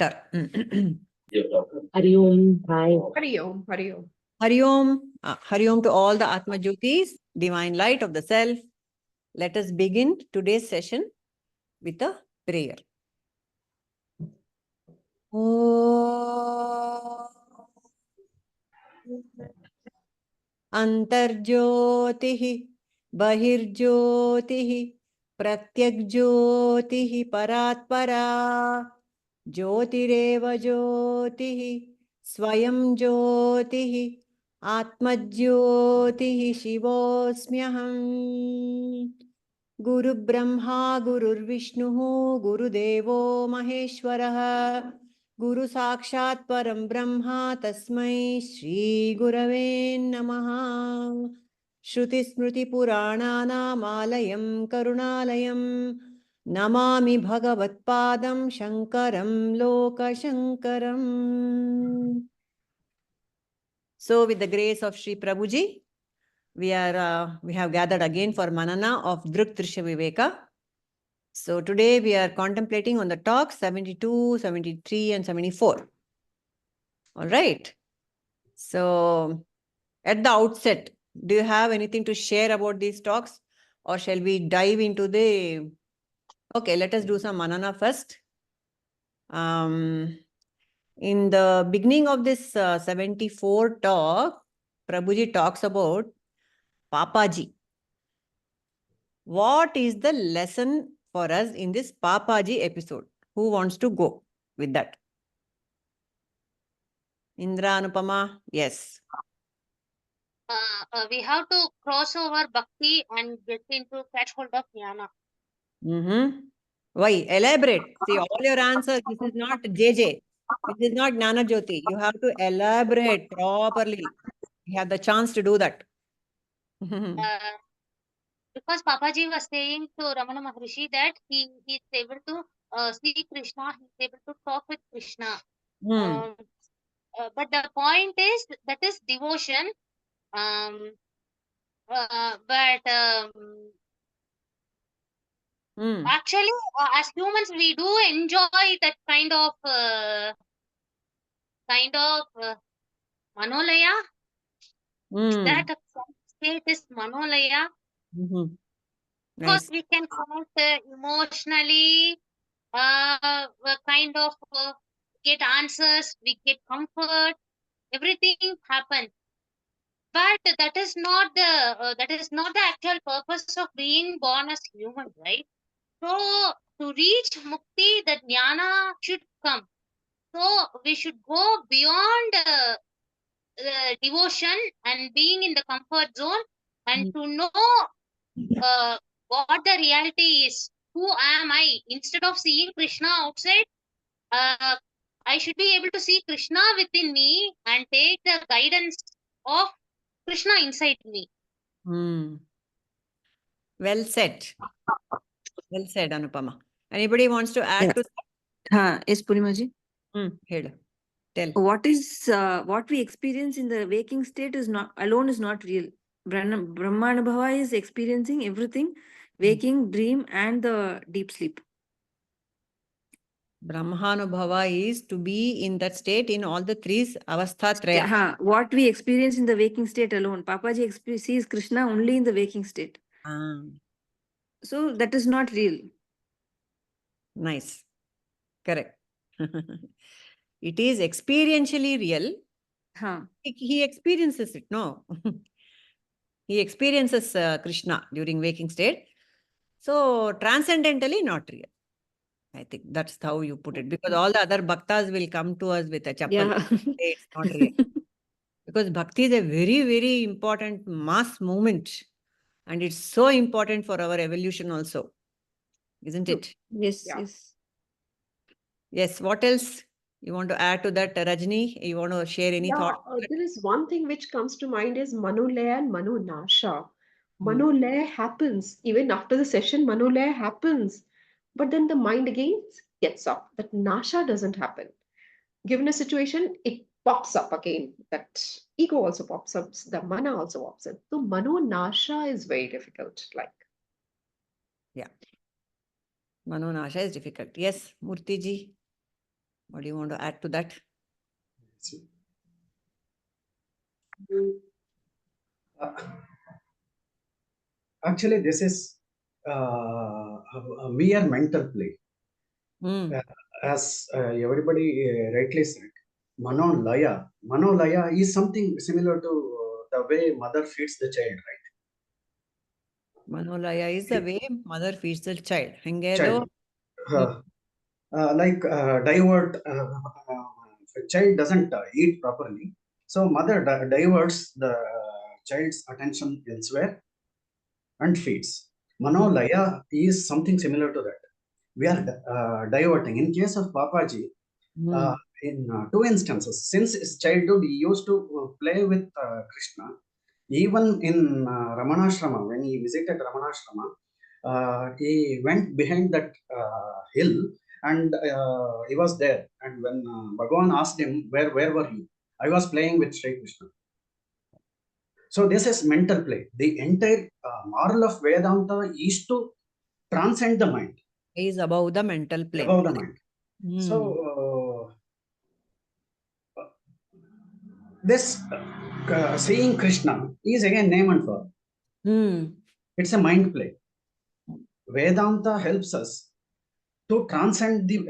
Hari Om. Hi. Hari Om. Hari Om. Hari Om. Hari Om to all the Atmajyotis, divine light of the self. Let us begin today's session with a prayer. Antarjyotihi Bahirjyotihi Pratyakjyotihi Paratpara Jyotireva Jyotihi Swayam Jyotihi Atmajyotihi Shivosmyaham Guru Brahma Guru Vishnu Guru Devo Maheshwaraha Guru Sakshat Param Brahma Tasmai Shri Gurave Namaha Shruti Smriti Purananam Alayam Karunalayam Namami Bhagavat Padam Shankaram Loka Shankaram. So with the grace of Sri Prabhuji, we have gathered again for Manana of Drk Drsya Viveka. So today we are contemplating on the talks 72, 73 and 74. All right. So at the outset, do you have anything to share about these talks, or shall we dive into the... Okay, let us do some Manana first. In the beginning of this 74 talk, Prabhuji talks about Papaji. What is the lesson for us in this Papaji episode? Who wants to go with that? Indra, Anupama? Yes. We have to cross over bhakti and get into catch hold of jnana. Why? Elaborate. See, all your answers, this is not JJ. This is not Jnana Jyoti. You have to elaborate properly. You have the chance to do that. Because Papaji was saying to Ramana Maharishi that he is able to see Krishna, he is able to talk with Krishna. But the point is, that is devotion. Actually, as humans, we do enjoy that kind of manolaya. That state is manolaya. Because we can connect emotionally, kind of get answers, we get comfort, everything happens. But that is not the actual purpose of being born as human, right? So to reach mukti, the jnana should come. So we should go beyond devotion and being in the comfort zone, and to know what the reality is. Who am I? Instead of seeing Krishna outside, I should be able to see Krishna within me and take the guidance of Krishna inside me. Well said. Well said, Anupama. Anybody wants to add to that? Yes, Purimaji. Tell. What we experience in the waking state is not real. Brahmanubhava is experiencing everything, waking, dream, and the deep sleep. Brahmanubhava is to be in that state in all the three avasthatraya. What we experience in the waking state alone. Papaji sees Krishna only in the waking state. So that is not real. Nice. Correct. It is experientially real. He experiences it, no? He experiences Krishna during waking state. So transcendentally not real. I think that's how you put it. Because all the other bhaktas will come to us with a chappal. It's not real. Because bhakti is a very, very important mass movement. And it's so important for our evolution also. Isn't it? Yes, yes. Yes, what else you want to add to that, Rajni? You want to share any thought? There is one thing which comes to mind is Manolaya and Manonasha. Manolaya happens. Even after the session, Manolaya happens. But then the mind again gets up. That Nasha doesn't happen. Given a situation, it pops up again. That ego also pops up. The mana also pops up. So Manonasha is very difficult. Yeah. Manonasha is difficult. Yes, Murtiji. What do you want to add to that? Actually, this is a mere mental play. As everybody rightly said, Manolaya. Manolaya is something similar to the way mother feeds the child, right? Manolaya is the way mother feeds the child. Child. Like divert, child doesn't eat properly. So mother diverts the child's attention elsewhere and feeds. Manolaya is something similar to that. We are diverting. In case of Papaji, in two instances, since his childhood, he used to play with Krishna. Even in Ramanashrama, when he visited Ramanashrama, he went behind that hill and he was there. And when Bhagavan asked him, where were you? I was playing with Sri Krishna. So this is mental play. The entire moral of Vedanta is to transcend the mind. Is above the mental plane. Above the mind. So this seeing Krishna is again name and form. It's a mind play. Vedanta helps us to transcend the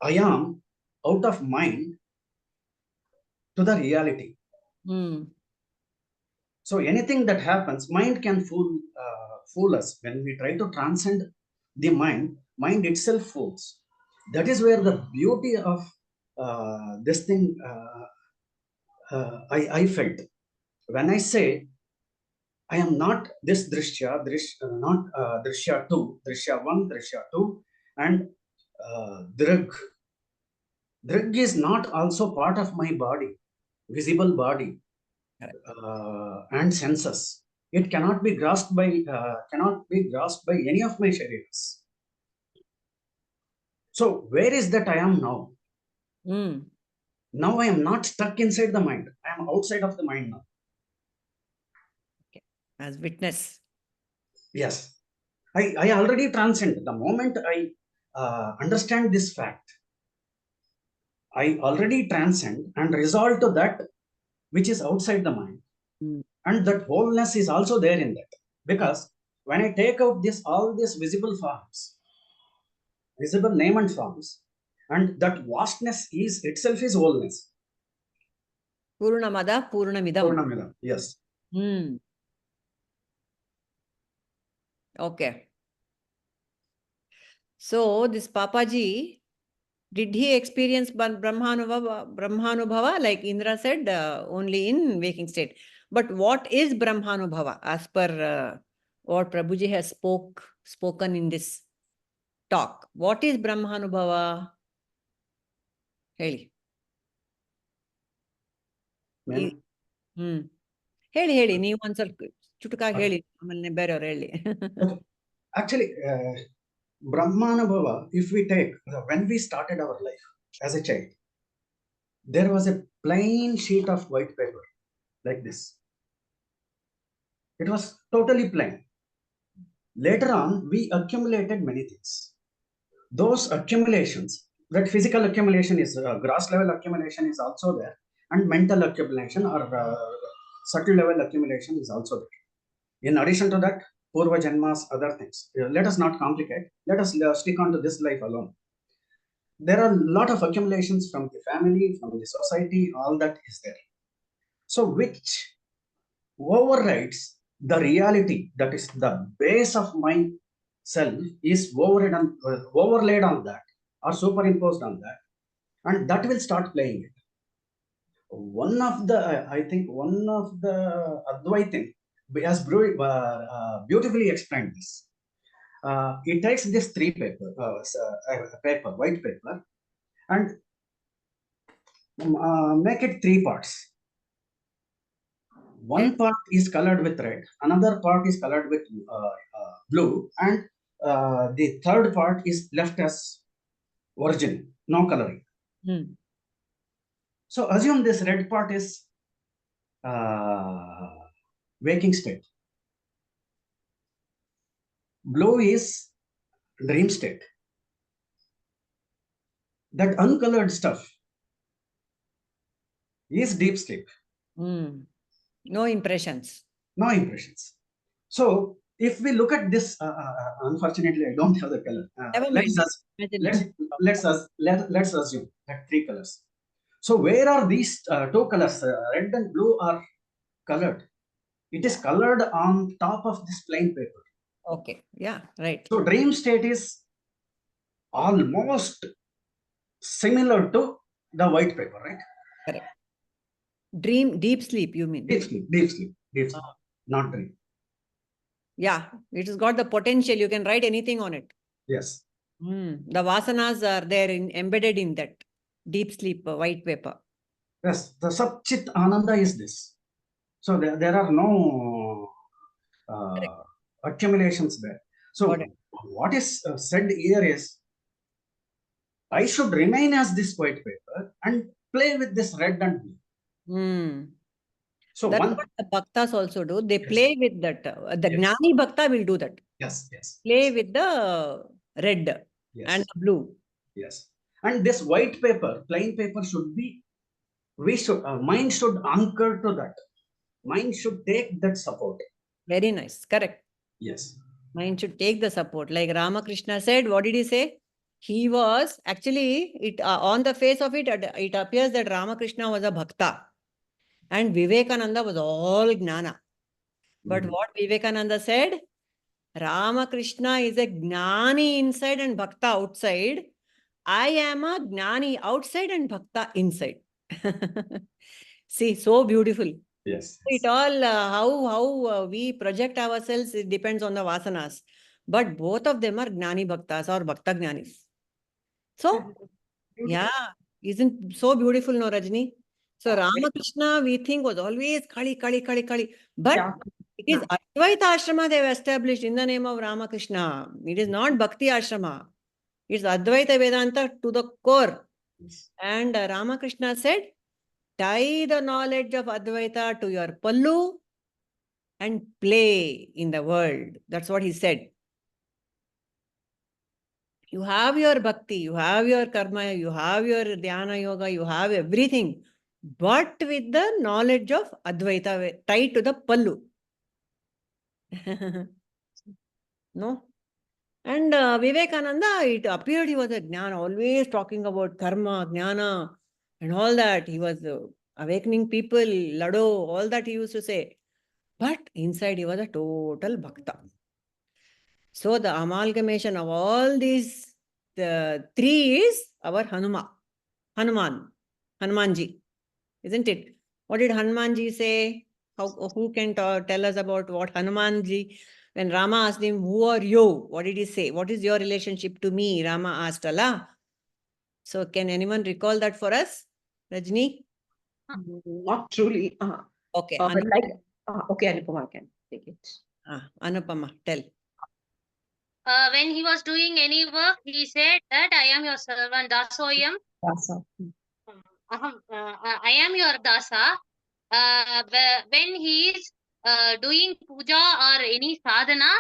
I am out of mind to the reality. So anything that happens, mind can fool us. When we try to transcend the mind itself fools. That is where the beauty of this thing I felt. When I say, I am not this Drishya, not Drishya 2, Drishya 1, Drishya 2, and Drk. Drk is not also part of my body, visible body, and senses. It cannot be grasped by any of my shariras. So where is that I am now? Now I am not stuck inside the mind. I am outside of the mind now. Okay. As witness. Yes. I already transcend. The moment I understand this fact, I already transcend and resolve to that which is outside the mind. And that wholeness is also there in that. Because when I take out all these visible forms, visible name and forms, and that vastness is itself is wholeness. Purnamada Purnamidam. Purnamidam, yes. Okay. So this Papaji, did he experience Brahmanubhava, like Indra said, only in waking state? But what is Brahmanubhava as per what Prabhuji has spoken in this talk? What is Brahmanubhava? Heli. ಹೇಳಿ ನೀವು ಒಂದು ಸ್ವಲ್ಪ ಚುಟುಕ ಹೇಳಿ ಆಮೇಲೆ ಬೇರೆಯವರು ಹೇಳಿ. Actually, Brahmanubhava, if we take, when we started our life as a child, there was a plain sheet of white paper like this. It was totally plain. Later on, we accumulated many things. Those accumulations, that physical accumulation is gross level accumulation is also there, and mental accumulation or subtle level accumulation is also there. In addition to that, Purva Janmas, other things. Let us not complicate. Let us stick on to this life alone. There are a lot of accumulations from the family, from the society, all that is there. So which overrides the reality, that is the base of my self, is overlaid on that or superimposed on that, and that will start playing it. One of the Advaitin has beautifully explained this. He takes this white paper, and make it 3 parts. One part is colored with red, another part is colored with blue, and the third part is left as original, no coloring. So assume this red part is waking state. Blue is dream state. That uncolored stuff is deep sleep. No impressions. No impressions. So if we look at this, unfortunately, I don't have the color. Never mind. Let's assume that 3 colors. So where are these 2 colors, red and blue, are colored? It is colored on top of this plain paper. Okay. Yeah. Right. So dream state is almost similar to the white paper, right? Correct. Dream, deep sleep, you mean? Deep sleep, deep sleep, deep sleep, not dream. Yeah, it has got the potential. You can write anything on it. Yes. The vasanas are there embedded in that deep sleep white paper. Yes, the Satchit Ananda is this. So there are no accumulations there. So what is said here is, I should remain as this white paper and play with this red and blue. So that's what the bhaktas also do. They play with that. The Gnani bhakta will do that. Yes, yes. Play with the red and the blue. Yes. And this white paper, plain paper, should be, mind should anchor to that. Mind should take that support. Very nice. Correct. Yes. Mind should take the support. Like Ramakrishna said, what did he say? He was actually, on the face of it, it appears that Ramakrishna was a bhakta. And Vivekananda was all Gnana. But what Vivekananda said, Ramakrishna is a Gnani inside and Bhakta outside. I am a Gnani outside and Bhakta inside. See, so beautiful. Yes. It all, how we project ourselves, it depends on the vasanas. But both of them are Gnani Bhaktas or Bhakta Gnanis. So, yeah, isn't so beautiful, no, Rajni? So Ramakrishna, we think, was always Kali, Kali, Kali, Kali. But it is Advaita Ashrama they have established in the name of Ramakrishna. It is not Bhakti Ashrama. It's Advaita Vedanta to the core. And Ramakrishna said, tie the knowledge of Advaita to your pallu and play in the world. That's what he said. You have your bhakti, you have your karma, you have your dhyana yoga, you have everything, but with the knowledge of Advaita tied to the pallu. No? And Vivekananda, it appeared he was a jnana, always talking about karma, jnana, and all that. He was awakening people, lado, all that he used to say. But inside he was a total bhakta. So the amalgamation of all these, the 3 is our Hanumanji, isn't it? What did Hanumanji say? Who can tell us about what Hanumanji, when Rama asked him, who are you? What did he say? What is your relationship to me? Rama asked Allah. So can anyone recall that for us? Rajni? Not truly. Okay. Okay, Anupama can take it. Anupama, tell. When he was doing any work, he said that I am your servant, Dasoyam. Dasa. I am your Dasa. When he is doing puja or any sadhana,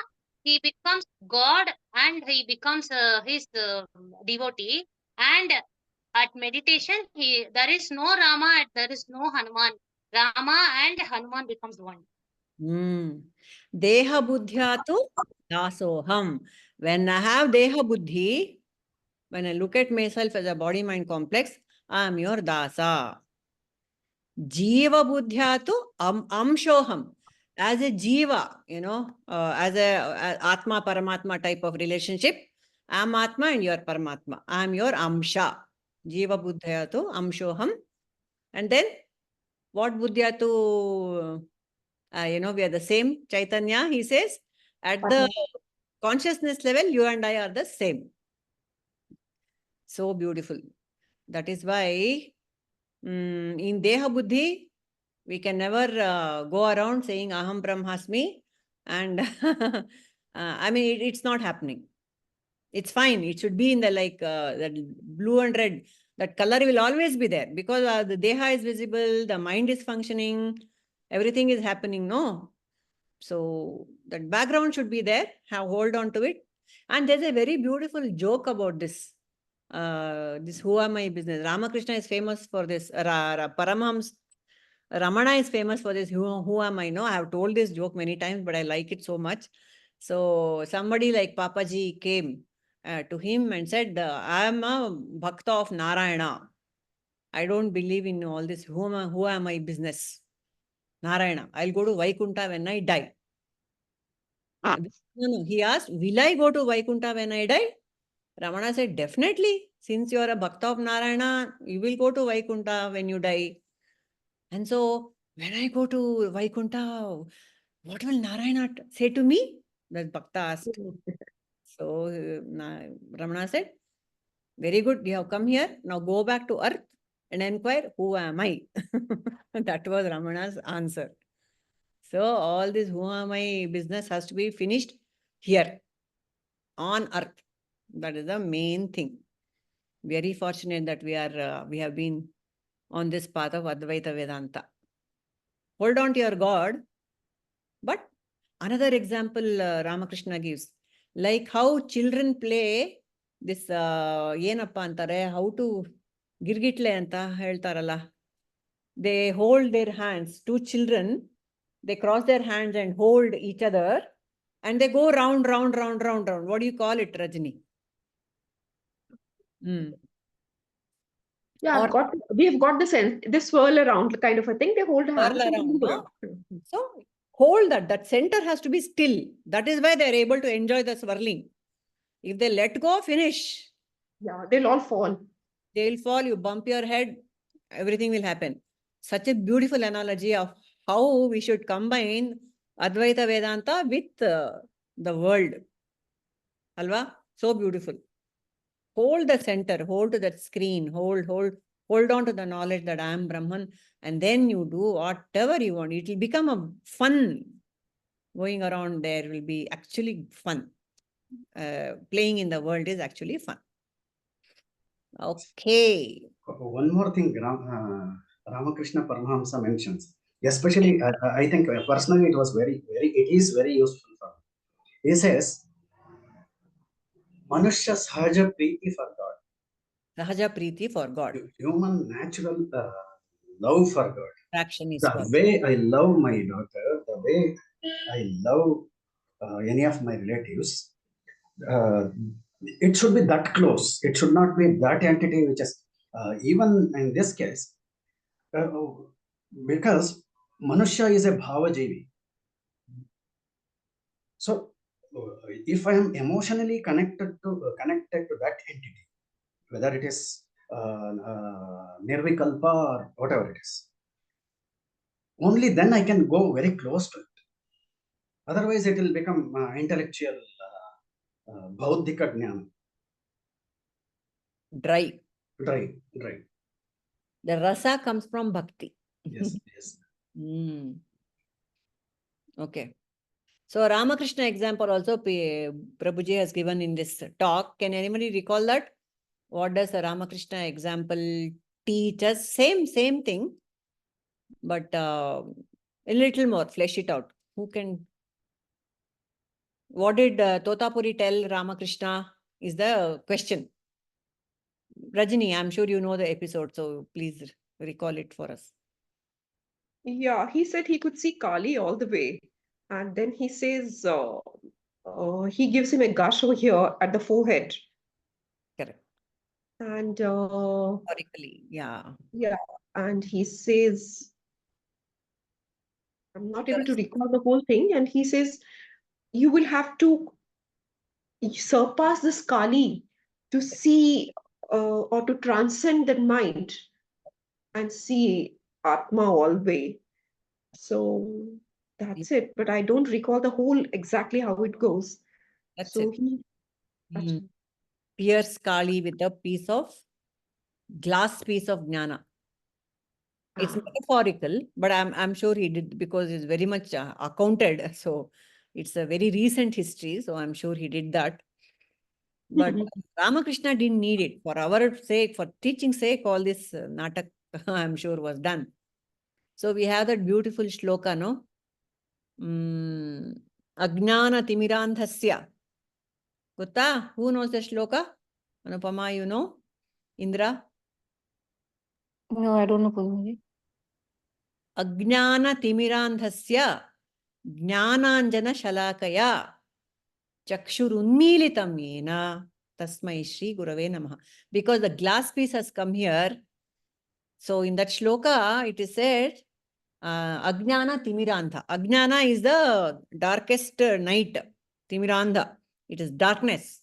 he becomes God and he becomes his devotee. And at meditation, there is no Rama and there is no Hanuman. Rama and Hanuman becomes one. Deha buddhyatu dasoham. When I have deha buddhi, when I look at myself as a body-mind complex, I am your dasa. Jiva buddhyatu amshoham. As a jiva, as a atma paramatma type of relationship, I am atma and you are paramatma. I am your amsha. Jiva buddhyatu amshoham. And then what buddhyatu? We are the same. Chaitanya, he says, at the consciousness level, you and I are the same. So beautiful. That is why in Deha Buddhi, we can never go around saying Aham Brahmasmi. And I mean, it's not happening. It's fine. It should be in the that blue and red. That color will always be there because the Deha is visible, the mind is functioning, everything is happening, no? So that background should be there, hold on to it. And there's a very beautiful joke about this. this who am I business. Ramakrishna is famous for this. Paramahams Ramana is famous for this. Who am I? No, I have told this joke many times, but I like it so much. So somebody like Papaji came to him and said, I am a bhakta of Narayana. I don't believe in all this. Who am I business? Narayana. I'll go to Vaikunta when I die. Ah. No. He asked, will I go to Vaikunta when I die? Ramana said, definitely. Since you are a bhakta of Narayana, you will go to Vaikunta when you die. And so, when I go to Vaikunta, what will Narayana say to me? That bhakta asked. So, Ramana said, very good, you have come here. Now go back to earth and inquire, who am I? That was Ramana's answer. So, all this who am I business has to be finished here on earth. That is the main thing. Very fortunate that we have been on this path of Advaita Vedanta. Hold on to your God. But another example Ramakrishna gives, like how children play this ಏನಪ್ಪ ಅಂತಾರೆ, how to Girgitle ಅಂತ ಹೇಳ್ತಾರಲ್ಲ. They hold their hands, two children, they cross their hands and hold each other and they go round. What do you call it, Rajni? Yeah, we've got the sense. They swirl around kind of a thing. They hold hands and around, move no? around. So hold that center has to be still. That is why they are able to enjoy the swirling. If they let go, finish. Yeah, they'll all fall. They'll fall, you bump your head, everything will happen. Such a beautiful analogy of how we should combine Advaita Vedanta with the world. Alva? So beautiful. Hold the center, hold to that screen, hold on to the knowledge that I am Brahman, and then you do whatever you want. It will become a fun. Going around there will be actually fun. Playing in the world is actually fun. Okay. One more thing Ramakrishna Paramahamsa mentions, especially I think personally it is very useful for me. He says, Manusya Sahaja Preeti for God. Sahaja Preeti for God. Human natural love for God. Action is The God. way I love my daughter, the way I love any of my relatives, it should be that close. It should not be that entity which is, even in this case, because Manusya is a Bhavajivi. So, if I am emotionally connected to that entity, whether it is Nirvikalpa or whatever it is, only then I can go very close to it. Otherwise, it will become intellectual Bauddhika Jnana. Dry. The rasa comes from bhakti. Yes. Okay. So Ramakrishna example also Prabhuji has given in this talk. Can anybody recall that? What does the Ramakrishna example teach us? Same thing, but a little more, flesh it out. Who can? What did Totapuri tell Ramakrishna is the question. Rajini, I'm sure you know the episode, so please recall it for us. Yeah, he said he could see Kali all the way. And then he says, he gives him a gush over here at the forehead. Correct. And Historically, yeah. And he says, I'm not able to recall the whole thing. And he says, you will have to surpass this Kali to see or to transcend that mind and see Atma all the way. So that's it. But I don't recall the whole exactly how it goes. That's so it. He Pierce Kali with a glass piece of jnana. It's metaphorical, but I'm sure he did, because it's very much accounted. So it's a very recent history. So I'm sure he did that. But Ramakrishna didn't need it. For our sake, for teaching sake, all this natak, I'm sure, was done. So we have that beautiful shloka, no? Ajnana timirandhasya. Gutta, who knows the shloka? Anupama, you know? Indra? No, I don't know, Padmaji. Ajnana timirandhasya jnananjana shalakaya chakshurunmilitam yena tasmai shri gurave namaha. Because the glass piece has come here. So in that shloka, it is said, Ajnana Timirandha. Ajnana is the darkest night. Timirandha. It is darkness.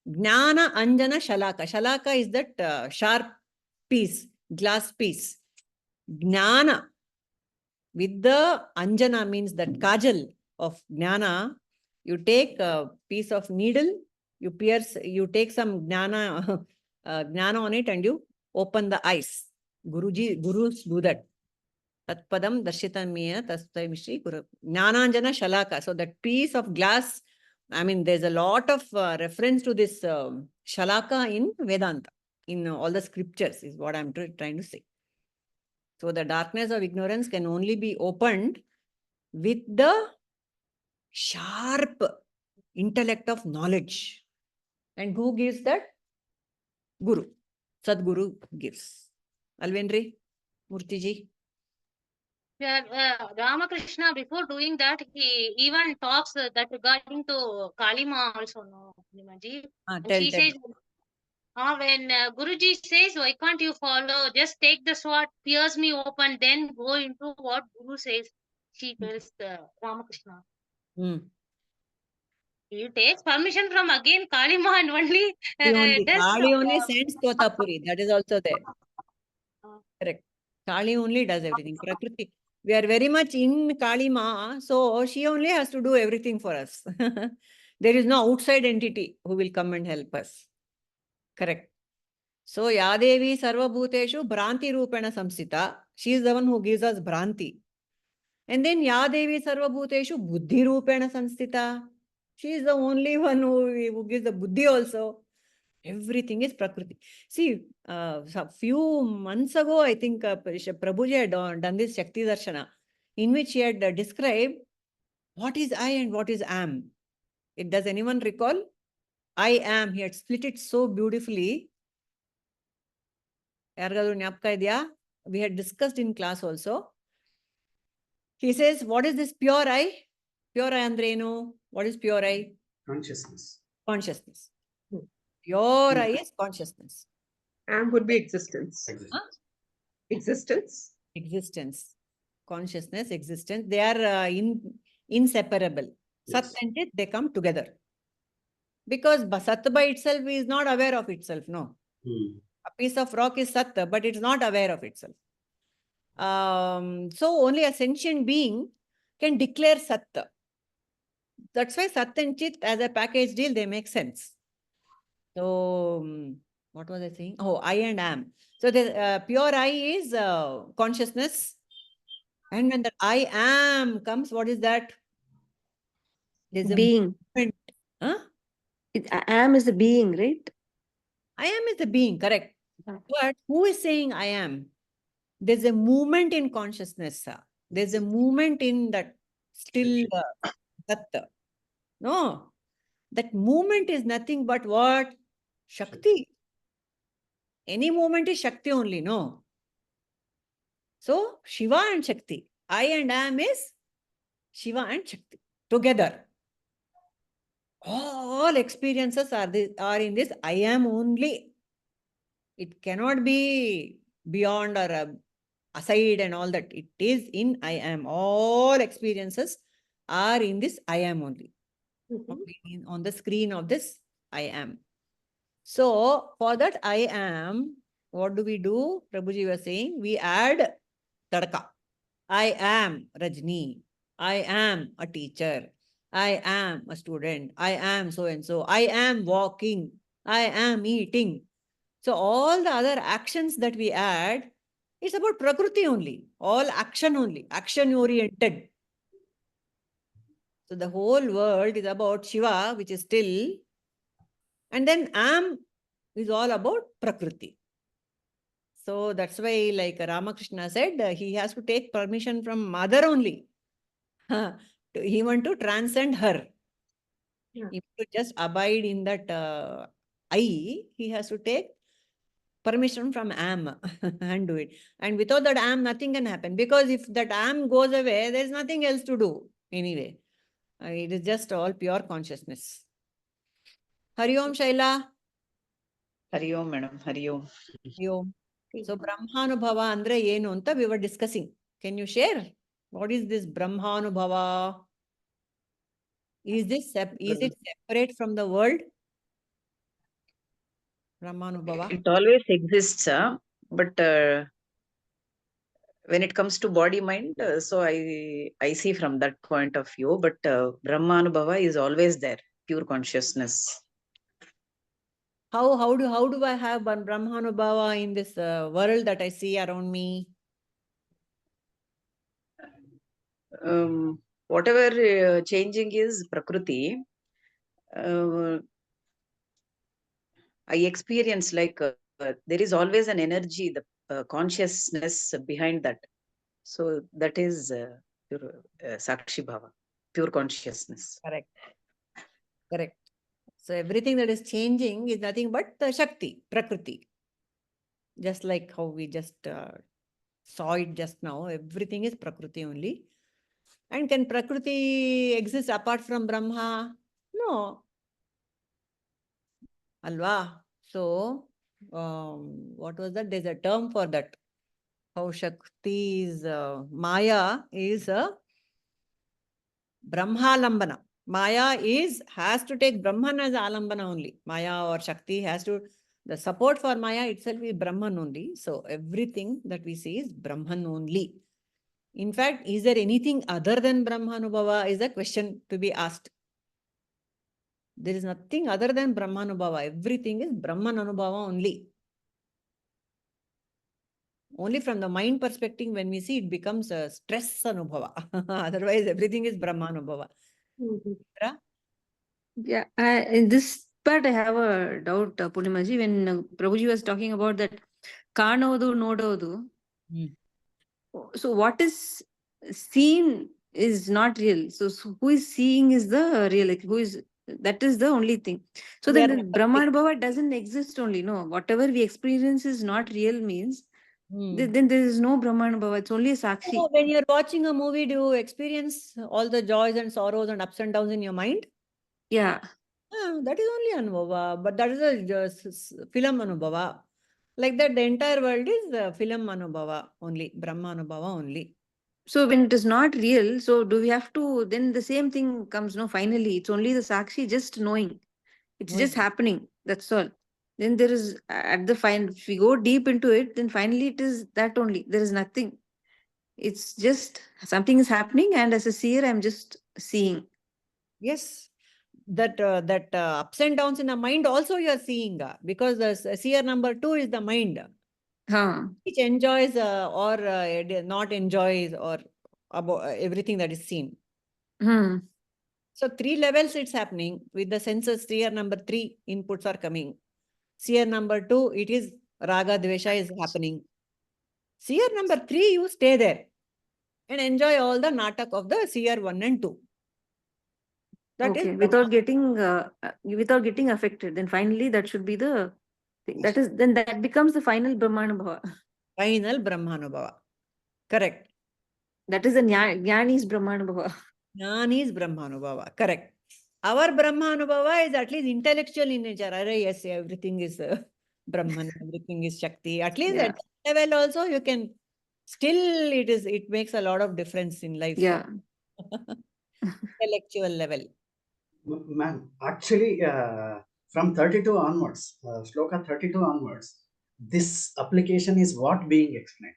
Jnana Anjana Shalaka. Shalaka is that sharp piece, glass piece. Jnana. With the Anjana means that kajal of Jnana, you take a piece of needle, you pierce, you take some Jnana, Jnana on it and you open the eyes. Gurus do that. Tatpadam darshitamya tastai mishri guru. Jnananjana shalaka. So that piece of glass, I mean, there's a lot of reference to this shalaka in Vedanta, in all the scriptures, is what I'm trying to say. So the darkness of ignorance can only be opened with the sharp intellect of knowledge. And who gives that? Guru. Sadguru gives. Alvendri, Murtiji. Ramakrishna, before doing that, he even talks that regarding to Kalima also, no, Nimaji. And Tell. she says, when Guruji says, why can't you follow? Just take the sword, pierce me open, then go into what Guru says. She tells Ramakrishna. He takes permission from again Kalima and only does. Kali only sends Totapuri. That is also there. Correct. Kali only does everything. Prakriti. We are very much in Kali Ma, so she only has to do everything for us. There is no outside entity who will come and help us. Correct. So Yadevi Sarvabhuteshu Bhranti Rupena Samsita. She is the one who gives us Bhranti. And then Yadevi Sarvabhuteshu Buddhi Rupena Samsita. She is the only one who gives the Buddhi also. Everything is Prakriti. See, a few months ago, I think Prabhuji had done this Shakti Darshana, in which he had described what is I and what is am. Does anyone recall? I am. He had split it so beautifully. We had discussed in class also. He says, what is this pure I? Pure I Andreno. What is pure I? Consciousness. Consciousness. Pure I is consciousness. Am would be existence. Existence. Existence. Consciousness, existence. They are inseparable. Yes. Sat and Chit, they come together. Because Sat by itself is not aware of itself, no. A piece of rock is Sat, but it's not aware of itself. So only a sentient being can declare Sat. That's why Sat and Chit as a package deal, they make sense. So, what was I saying? Oh, I and am. So the pure I is consciousness. And when the I am comes, what is that? There's a Being. movement. Huh? I am is the being, right? I am is the being, correct. Yeah. But who is saying I am? There's a movement in consciousness. There's a movement in that still Tattva. No, that movement is nothing but what? Shakti. Any movement is Shakti only, no? So, Shiva and Shakti. I and am is Shiva and Shakti together. All experiences are in this I am only. It cannot be beyond or aside and all that. It is in I am. All experiences are in this I am only. On the screen of this I am. So, for that I am, what do? Prabhuji was saying, we add Tadka. I am Rajni. I am a teacher. I am a student. I am so and so. I am walking. I am eating. So all the other actions that we add, it's about Prakriti only. All action only. Action oriented. So the whole world is about Shiva, which is still. And then am is all about Prakriti. So that's why, like Ramakrishna said, he has to take permission from mother only. He want to transcend her. Yeah. If to just abide in that I, he has to take permission from am and do it. And without that am, nothing can happen. Because if that am goes away, there's nothing else to do anyway. It is just all pure consciousness. Hari Om, Shaila. Hari Om, madam. Hari Om. Hari Om. So Brahmanubhava andre yenu anta we were discussing. Can you share? What is this Brahmanubhava? Is it separate from the world? Brahmanubhava. It always exists, but when it comes to body mind, so I see from that point of view. But Brahmanubhava is always there, pure consciousness. How do I have Brahmanubhava in this world that I see around me? Whatever changing is Prakriti, I experience like there is always an energy, the consciousness behind that. So that is pure Sakshi Bhava, pure consciousness. Correct. Correct. So everything that is changing is nothing but the Shakti, Prakriti. Just like how we just saw it just now, everything is Prakriti only. And can Prakriti exist apart from Brahma? No. Alva. So, what was that? There's a term for that. How Shakti is, Maya is a Brahmalambana. Maya has to take Brahman as Alambana only. Maya or Shakti has to, the support for Maya itself is Brahman only. So everything that we see is Brahman only. In fact, is there anything other than Brahmanubhava is a question to be asked. There is nothing other than Brahmanubhava. Everything is Brahman Anubhava only. Only from the mind perspective, when we see it becomes a stress Anubhava. Otherwise, everything is Brahmanubhava. Yeah, in this part I have a doubt, Purnimaji, when Prabhuji was talking about that Kanodu, Nododu. So what is seen is not real. So who is seeing is the real, like who is, that is the only thing. So then the Brahmanubhava doesn't exist only. No, whatever we experience is not real means then there is no Brahmanubhava. It's only a Sakshi. So when you're watching a movie, do you experience all the joys and sorrows and ups and downs in your mind? Yeah. That is only Anubhava, but that is a film Anubhava. Like that, the entire world is film Anubhava only, Brahma Anubhava only. So when it is not real, so do we have to, then the same thing comes, no, finally, it's only the Sakshi just knowing. It's just happening. That's all. Then there is, at the final, if we go deep into it, then finally it is that only. There is nothing. It's just something is happening, and as a seer, I'm just seeing. Yes. That ups and downs in the mind also you are seeing, because the seer number 2 is the mind. Which enjoys or not enjoys or about everything that is seen. So 3 levels it's happening with the senses. Seer number 3 inputs are coming. Seer number 2, it is raga dvesha is happening. Seer number 3, you stay there and enjoy all the natak of the seer 1 and 2. That is without getting affected. Then finally that should be the thing. Then that becomes the final Brahmanubhava. Final Brahmanubhava. Correct. That is the Jnani's Brahmanubhava. Jnani's Brahmanubhava. Correct. Our Brahmanubhava is at least intellectual in nature. Yes, everything is Brahman, everything is Shakti. At least at that level also you can, still it makes a lot of difference in life. Yeah. Intellectual level. Ma'am, actually, from 32 onwards, Shloka 32 onwards, this application is what being explained.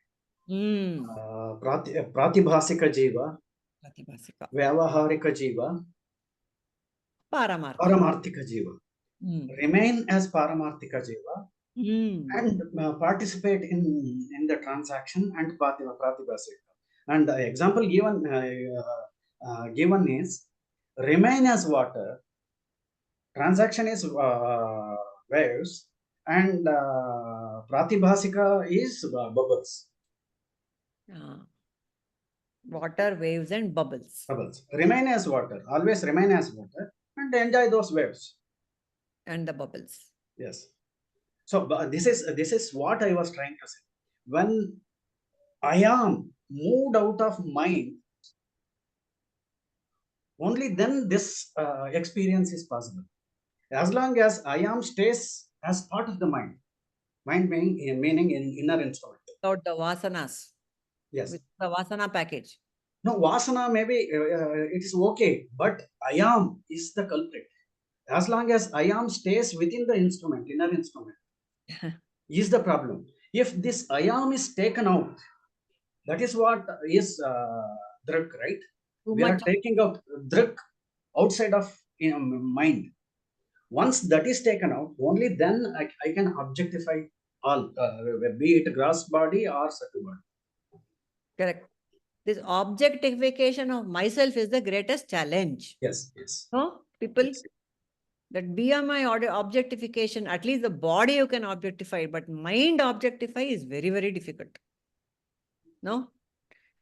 Pratibhasika Jiva, Vyavaharika Jiva, Paramarthika Jiva. Remain as Paramarthika Jiva and participate in the transaction and Pratibhasika. And the example given is remain as water, transaction is waves, and Pratibhasika is bubbles. Water, waves, and bubbles. Bubbles. Remain as water. Always remain as water and enjoy those waves. And the bubbles. Yes. So this is what I was trying to say. When I am moved out of mind, only then this experience is possible. As long as I am stays as part of the mind meaning in inner instrument. Without the vasanas. Yes. With the vasana package. No, vasana maybe it is okay, but I am is the culprit. As long as I am stays within the instrument, inner instrument, is the problem. If this I am is taken out, that is what is drk, right? We are taking out drk outside of mind. Once that is taken out, only then I can objectify all, be it gross body or subtle body. Correct. This objectification of myself is the greatest challenge. Yes, yes. No, people, Yes. that BMI objectification, at least the body you can objectify, but mind objectify is very, very difficult. No?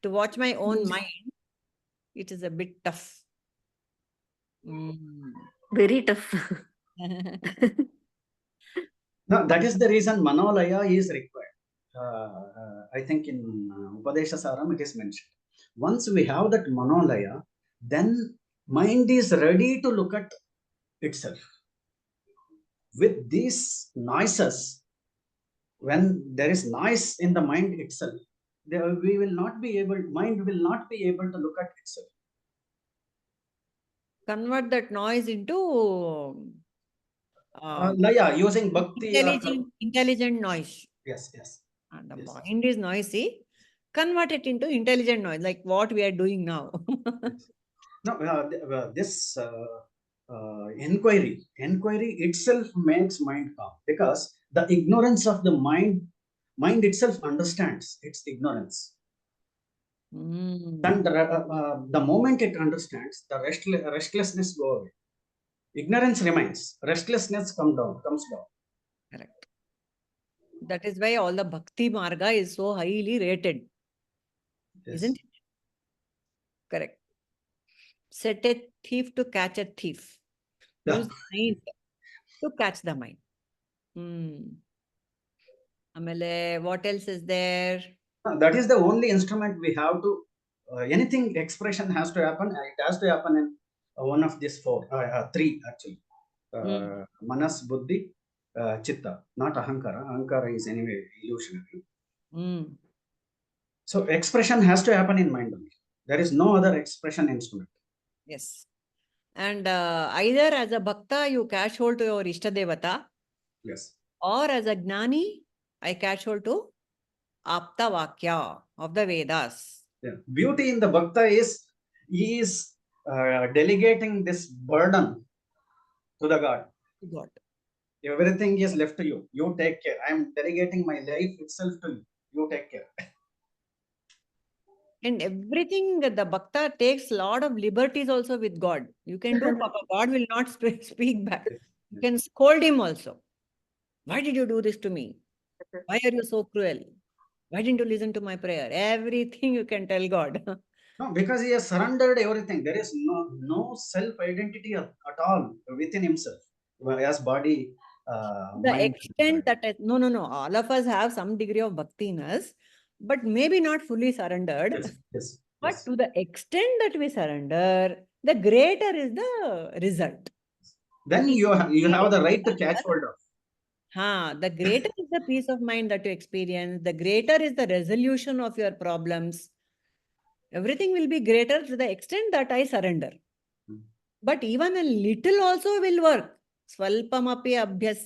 To watch my own mind, it is a bit tough. Very tough. No, that is the reason Manolaya is required. I think in Upadesha Saram it is mentioned. Once we have that Manolaya, then mind is ready to look at itself. With these noises, when there is noise in the mind itself, mind will not be able to look at itself. Convert that noise into Laya, using bhakti. Intelligent noise. Yes, yes. And the Yes. mind is noisy. Convert it into intelligent noise, like what we are doing now. No, this inquiry itself makes mind calm, because the ignorance of the mind itself understands its ignorance. And the moment it understands, the restlessness goes away. Ignorance remains, restlessness comes down. Correct. That is why all the bhakti marga is so highly rated. Yes. Isn't it? Correct. Set a thief to catch a thief. Yeah. Use the mind to catch the mind. Amale, what else is there? That is the only instrument we have to, anything expression has to happen. It has to happen in one of these three actually. Manas, buddhi, chitta, not ahankara. Ahankara is anyway illusionary. So expression has to happen in mind only. There is no other expression instrument. Yes. And either as a bhakta, you catch hold to your Ishta Devata. Yes. Or as a Gnani, I catch hold to Apta Vakya of the Vedas. Yeah. Beauty in the bhakta is he is delegating this burden to the God. God. Everything is left to you. You take care. I am delegating my life itself to you. You take care. And everything, the bhakta takes a lot of liberties also with God. You can do, Papa. God will not speak back. You can scold him also. Why did you do this to me? Why are you so cruel? Why didn't you listen to my prayer? Everything you can tell God. No, because he has surrendered everything. There is no self-identity at all within himself. As body, The mind. extent that, no. All of us have some degree of bhakti in us, but maybe not fully surrendered. Yes. But to the extent that we surrender, the greater is the result. Then you have the right to catch hold of. The greater is the peace of mind that you experience, the greater is the resolution of your problems. Everything will be greater to the extent that I surrender. But even a little also will work. Swalpamapi abhyas.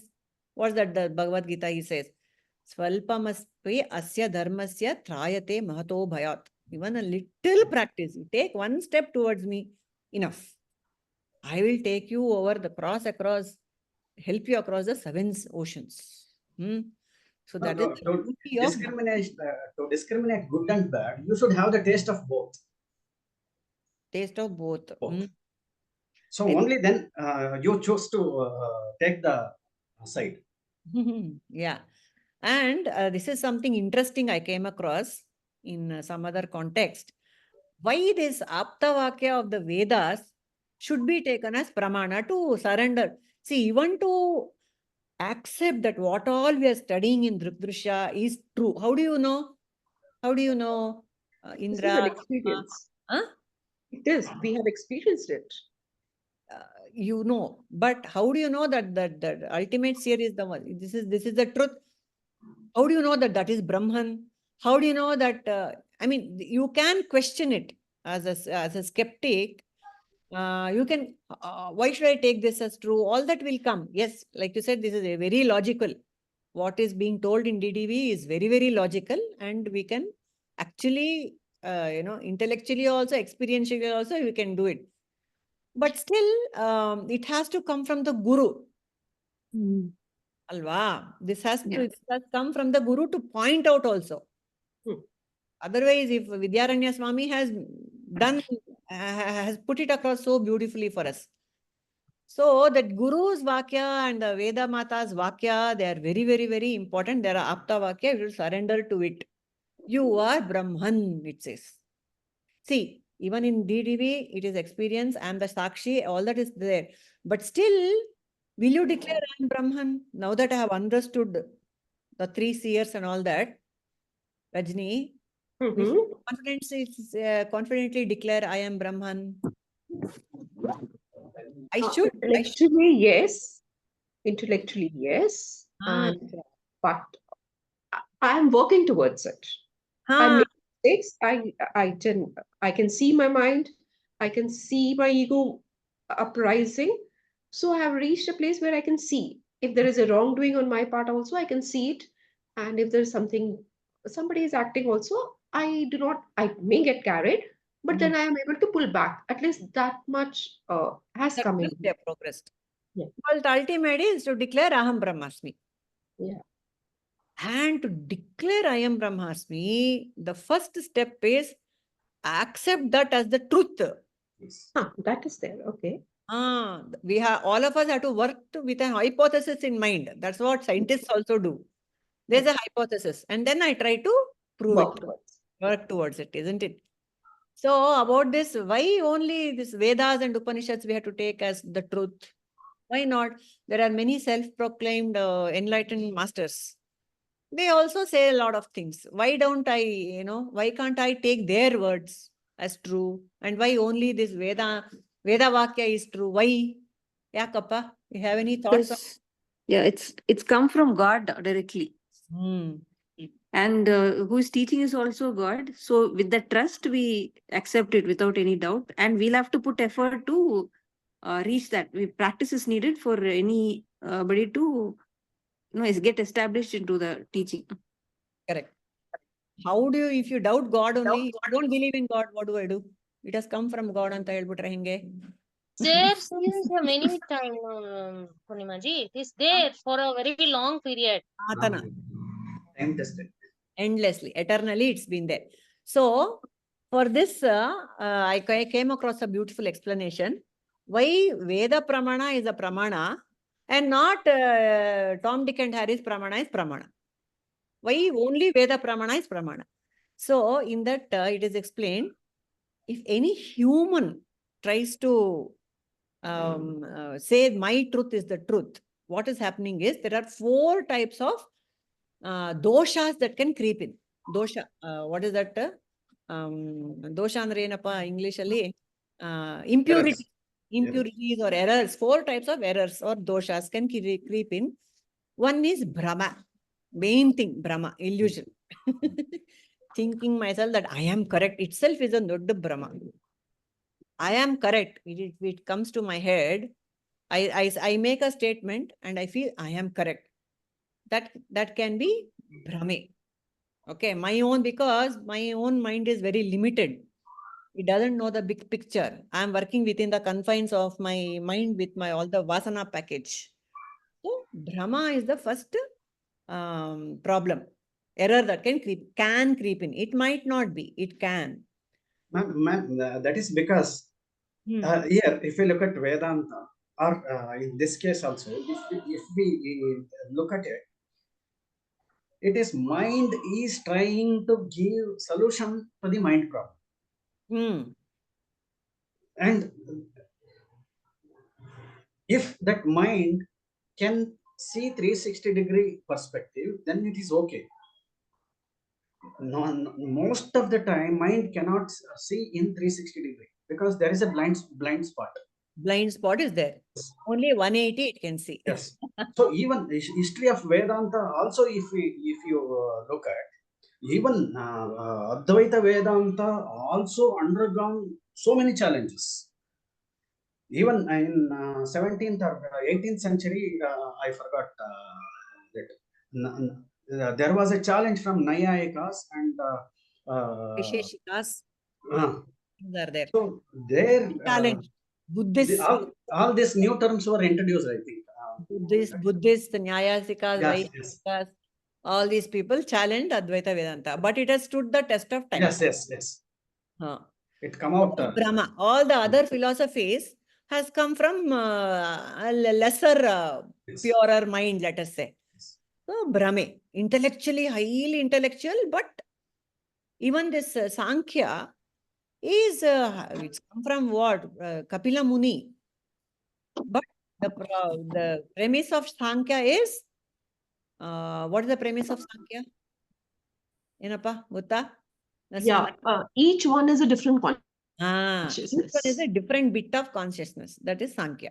What's that? The Bhagavad Gita, he says. Swalpamaspi asya dharmasya trayate mahato bhayat. Even a little practice. You take one step towards me, enough. I will take you over the help you across the 7 oceans. So that is to discriminate good and bad, you should have the taste of both. Taste of both. So only then you choose to take the side. Yeah. And this is something interesting I came across in some other context. Why this Aptavakya of the Vedas should be taken as pramana to surrender. See, even to accept that what all we are studying in Drk Drsya is true. How do you know? How do you know, This is Indra? an experience. Huh? It is. We have experienced it. You know, but how do you know that that ultimate seer is the one? This is the truth. How do you know that that is Brahman? How do you know that? I mean, you can question it as a skeptic. You can. Why should I take this as true? All that will come. Yes, like you said, this is a very logical. What is being told in DDV is very, very logical, and we can actually, intellectually also, experientially also, we can do it. But still, it has to come from the Guru. Alva. This has come from the Guru to point out also. Otherwise, if Vidyaranya Swami has put it across so beautifully for us. So that Guru's Vakya and the Veda Mata's Vakya, they are very, very, very important. They are Apta Vakya. You surrender to it. You are Brahman, it says. See, even in DDV, it is experience. I am the Sakshi. All that is there. But still, will you declare I am Brahman? Now that I have understood the 3 seers and all that, Rajni, confidently declare I am Brahman. I should. Intellectually, yes. Intellectually, yes. But I am working towards it. I make mistakes. I can see my mind. I can see my ego uprising. So I have reached a place where I can see if there is a wrongdoing on my part also, I can see it. And if there's somebody is acting also, I may get carried, but then I am able to pull back. At least that much has come in. They have progressed. Yeah. Well, the ultimate is to declare Aham Brahmasmi. Yeah. And to declare I am Brahmasmi, the first step is accept that as the truth. That is there. Okay. We have, all of us have to work with a hypothesis in mind. That's what scientists also do. There's a hypothesis, and then I try to prove work towards it, isn't it? So about this, why only this Vedas and Upanishads we have to take as the truth? Why not? There are many self-proclaimed enlightened masters. They also say a lot of things. Why don't I, why can't I take their words as true? And why only this Veda Vakya is true? Why? Yakappa, you have any thoughts? Yeah, it's come from God directly. And whose teaching is also God. So with the trust, we accept it without any doubt. And we'll have to put effort to reach that. Practice is needed for anybody to get established into the teaching. Correct. How do you, if you doubt God only, if you don't believe in God, what do I do? It has come from God anta helbitre hinge. There since many time, Purnimaji. It is there for a very long period. Time tested. Endlessly, eternally, it's been there. So, for this, I came across a beautiful explanation. Why Veda Pramana is a Pramana and not Tom, Dick and Harry's Pramana is Pramana. Why only Veda Pramana is Pramana? So, in that, it is explained, if any human tries to say my truth is the truth, what is happening is there are 4 types of doshas that can creep in. Dosha, what is that? Dosha andre enappa English alli? Impurity. Impurities or errors. 4 types of errors or doshas can creep in. One is Brahma. Main thing, Brahma, illusion. Thinking myself that I am correct itself is a nodda Brahma. I am correct. It comes to my head. I make a statement and I feel I am correct. That can be Brahme. Okay, because my own mind is very limited. It doesn't know the big picture. I am working within the confines of my mind with all the Vasana package. So, Brahma is the first problem. Error that can creep in. It might not be. It can. Ma'am, that is because here, if we look at Vedanta, or in this case also, if we look at it, it is mind is trying to give solution to the mind problem. And if that mind can see 360-degree perspective, then it is okay. Most of the time, mind cannot see in 360-degree because there is a blind spot. Blind spot is there. Only 180 it can see. Yes. So even history of Vedanta also, if you look at, even Advaita Vedanta also undergone so many challenges. Even in 17th or 18th century, I forgot that there was a challenge from Nayayikas and Visheshikas uh, are there. so there Challenge. Buddhists, all these new terms were introduced, I think. Buddhists, Nyayasikas, Yes, yes. Vaishnavikas, all these people challenged Advaita Vedanta, but it has stood the test of time. Yes. It come out. Brahma. All the other philosophies has come from a lesser, purer mind, let us say. So, Brahme, intellectually, highly intellectual, but even this Sankhya is, it's come from what? Kapila Muni. But the premise of Sankhya is, what is the premise of Sankhya? Enappa, Gutta? Yeah, each one is a different Each consciousness. one is a different bit of consciousness. That is Sankhya.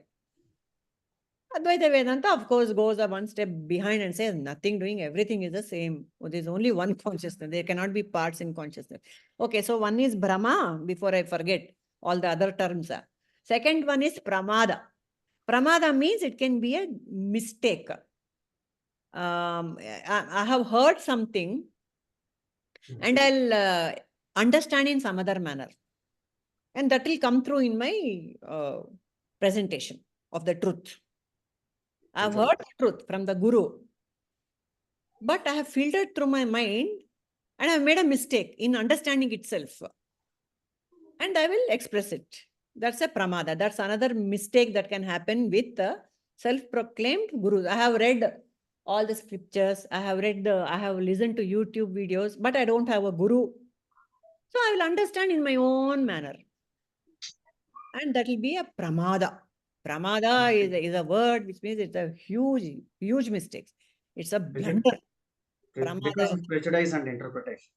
Advaita Vedanta, of course, goes one step behind and says nothing doing, everything is the same. There is only one consciousness. There cannot be parts in consciousness. Okay, so one is Brahma, before I forget all the other terms. Second one is Pramada. Pramada means it can be a mistake. I have heard something and I'll understand in some other manner. And that will come through in my presentation of the truth. I have heard the truth from the Guru, but I have filtered through my mind and I have made a mistake in understanding itself. And I will express it. That's a pramada. That's another mistake that can happen with the self-proclaimed gurus. I have read all the scriptures. I have listened to YouTube videos, but I don't have a guru. So I will understand in my own manner. And that will be a pramada. Pramada is a word which means it's a huge mistake. It's a blunder. Because of prejudice and interpretation.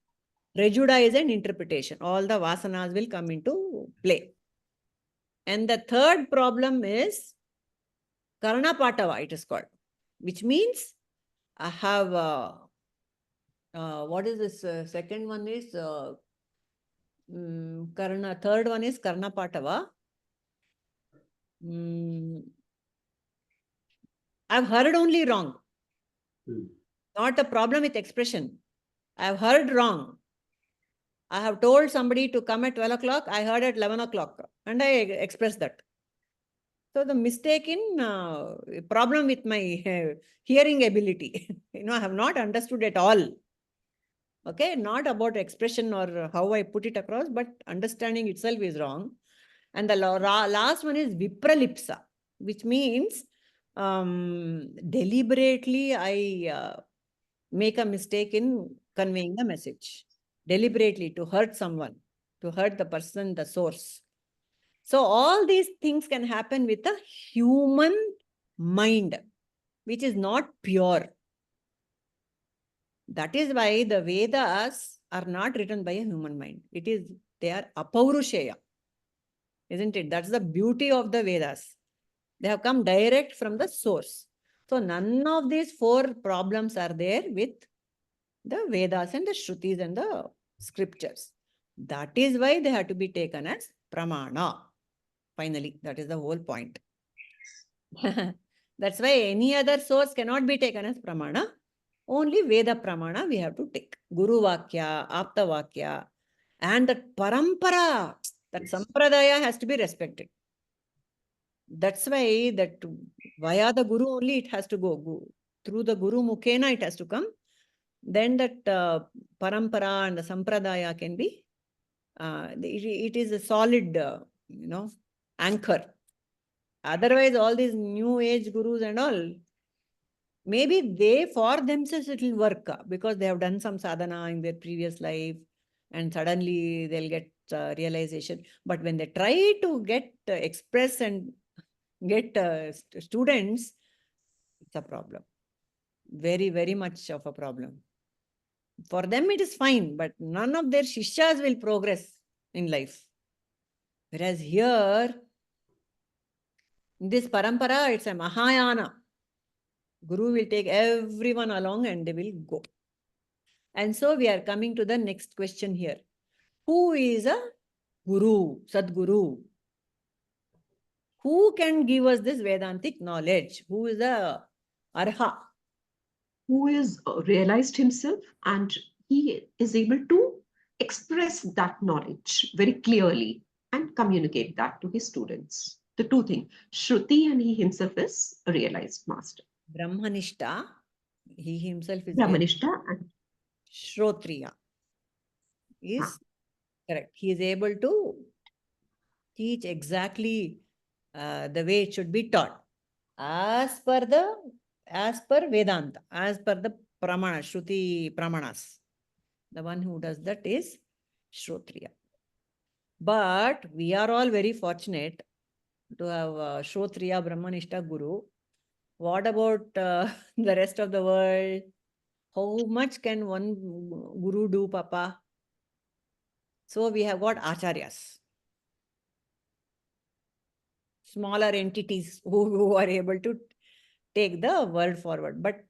Prejudice and interpretation. All the vasanas will come into play. And the third problem is Karna Patava, it is called, which means I have, what is this? Second one is Karna. Third one is Karna Patava. I've heard only wrong. Not a problem with expression. I've heard wrong. I have told somebody to come at 12 o'clock. I heard at 11 o'clock and I expressed that. So the mistake in problem with my hearing ability, I have not understood at all. Okay, not about expression or how I put it across, but understanding itself is wrong. And the last one is vipralipsa, which means deliberately I make a mistake in conveying the message. Deliberately to hurt someone, to hurt the person, the source. So all these things can happen with a human mind, which is not pure. That is why the Vedas are not written by a human mind. They are apaurushaya. Isn't it? That's the beauty of the Vedas. They have come direct from the source. So none of these four problems are there with the Vedas and the Shrutis and the scriptures. That is why they have to be taken as pramana. Finally, that is the whole point. That's why any other source cannot be taken as pramana. Only Veda pramana we have to take. Guru Vakya, Apta Vakya, and that parampara, that sampradaya has to be respected. That's why that via the Guru only it has to go. Through the Guru Mukhena it has to come. Then that parampara and the sampradaya can be, it is a solid, anchor. Otherwise, all these new age gurus and all, maybe they for themselves it will work because they have done some sadhana in their previous life and suddenly they'll get realization. But when they try to get express and get students, It's a problem. Very, very much of a problem. For them, it is fine, but none of their Shishyas will progress in life. Whereas here, in this parampara, it's a Mahayana. Guru will take everyone along and they will go. And so we are coming to the next question here. Who is a Guru, Sadguru? Who can give us this Vedantic knowledge? Who is a Arha? Who is realized himself and he is able to express that knowledge very clearly and communicate that to his students. The two things, Shruti and he himself is a realized master. Brahmanishta, he himself is Brahmanishta and Shrotriya. Is correct. He is able to teach exactly the way it should be taught. As per Vedanta, as per the Pramana, Shruti Pramanas. The one who does that is Shrotriya. But we are all very fortunate to have Shrotriya Brahmanishta Guru. What about the rest of the world? How much can one Guru do, Papa? So we have got Acharyas. Smaller entities who are able to take the world forward. But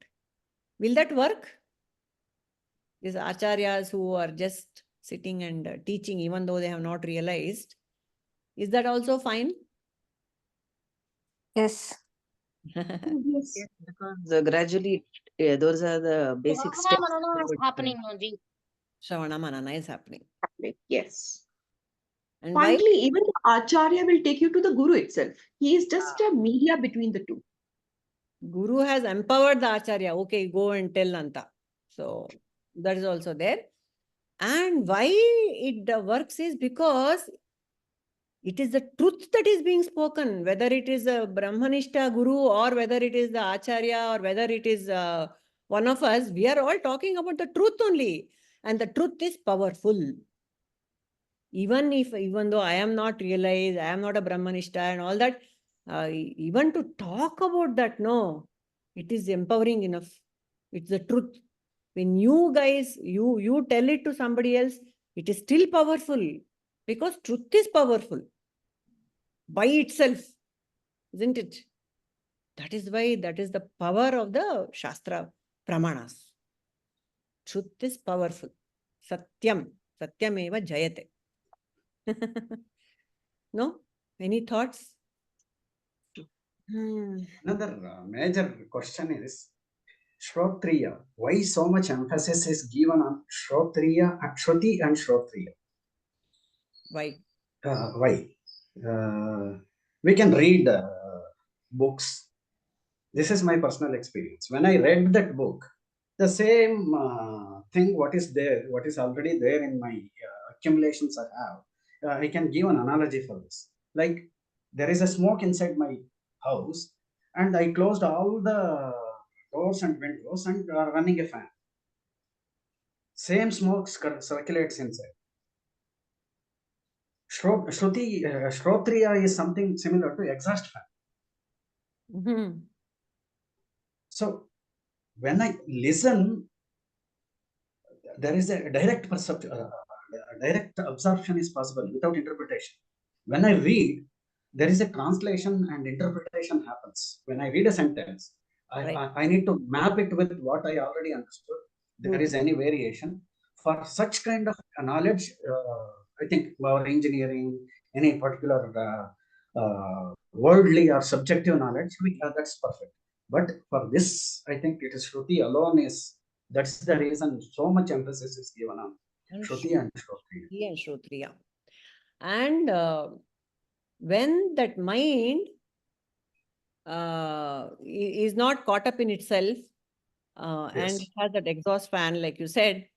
will that work? These Acharyas who are just sitting and teaching, even though they have not realized, is that also fine? Yes. yes. Because gradually, those are the basic steps. Manana is happening, no, Ji. Shravana Manana is happening. Yes. And Finally, why? even the Acharya will take you to the Guru itself. He is just a media between the two. Guru has empowered the Acharya. Okay, go and tell Anta. So that is also there. And why it works is because it is the truth that is being spoken, whether it is a Brahmanishta Guru or whether it is the Acharya or whether it is one of us, we are all talking about the truth only. And the truth is powerful. Even though I am not realized, I am not a Brahmanishta and all that, even to talk about that, no, it is empowering enough. It's the truth. When you guys, you tell it to somebody else, it is still powerful because truth is powerful by itself, isn't it? That is why that is the power of the Shastra Pramanas. Truth is powerful. Satyam. Satyameva jayate. No? Any thoughts? Another major question is Shrotriya. Why so much emphasis is given on Shrotriya, Shruti and Shrotriya? Why? Why? We can read books. This is my personal experience. When I read that book, the same thing, what is there, what is already there in my accumulations I have, I can give an analogy for this. Like there is a smoke inside my house and I closed all the doors and windows and running a fan. Same smoke circulates inside. Shrotriya is something similar to exhaust fan. Mm-hmm. So when I listen, there is a direct perception, direct absorption is possible without interpretation. When I read, there is a translation and interpretation happens. When I read a sentence, I need to map it with what I already understood. There is any variation. For such kind of knowledge, I think our engineering, any particular worldly or subjective knowledge, that's perfect. But for this, I think it is Shruti alone that's the reason so much emphasis is given on Shruti and Shrotriya. And when that mind is not caught up in itself and it has that exhaust fan, like you said,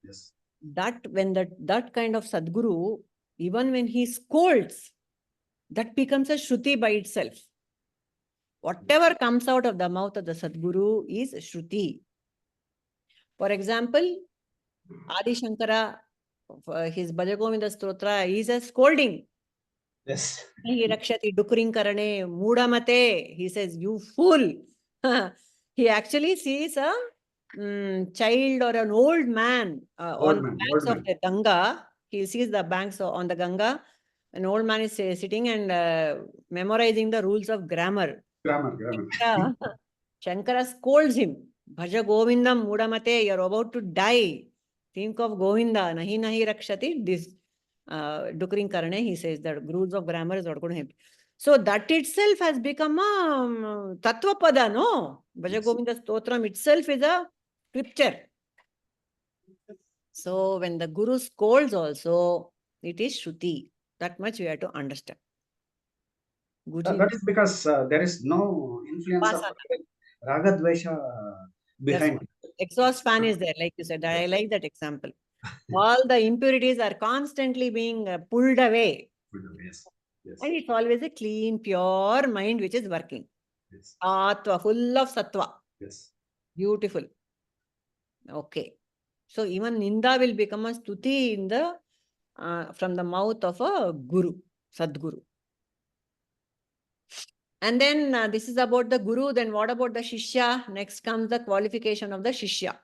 yes. That when that kind of Sadguru, even when he scolds, that becomes a Shruti by itself. Whatever comes out of the mouth of the Sadguru is Shruti. For example, Adi Shankara, his Bhajagovinda Stotra is a scolding. Yes. Rakshati Dukuring Karane, Mudamate. He says, you fool. He actually sees a child or an old man on the banks of the Ganga. He sees the banks on the Ganga. An old man is sitting and memorizing the rules of grammar. Grammar. Shankara scolds him. Bhaja Govindam Mudamate, you're about to die. Think of Govinda. Nahi nahi rakshati. This Dukring Karane, he says that rules of grammar is not going to help. So that itself has become a Tattvapada, no? Bhaja Govinda Stotram itself is a scripture. So when the Guru scolds also, it is Shruti. That much we have to understand. That is because there is no influence of Ragadvesha behind. Exhaust fan is there, like you said. I like that example. All the impurities are constantly being pulled away. Yes. And it's always a clean, pure mind which is working. Yes. Atva, full of sattva. Yes. Beautiful. Okay. So even Ninda will become a stuti in the from the mouth of a Guru, Sadguru. And then this is about the Guru. Then what about the Shishya? Next comes the qualification of the Shishya.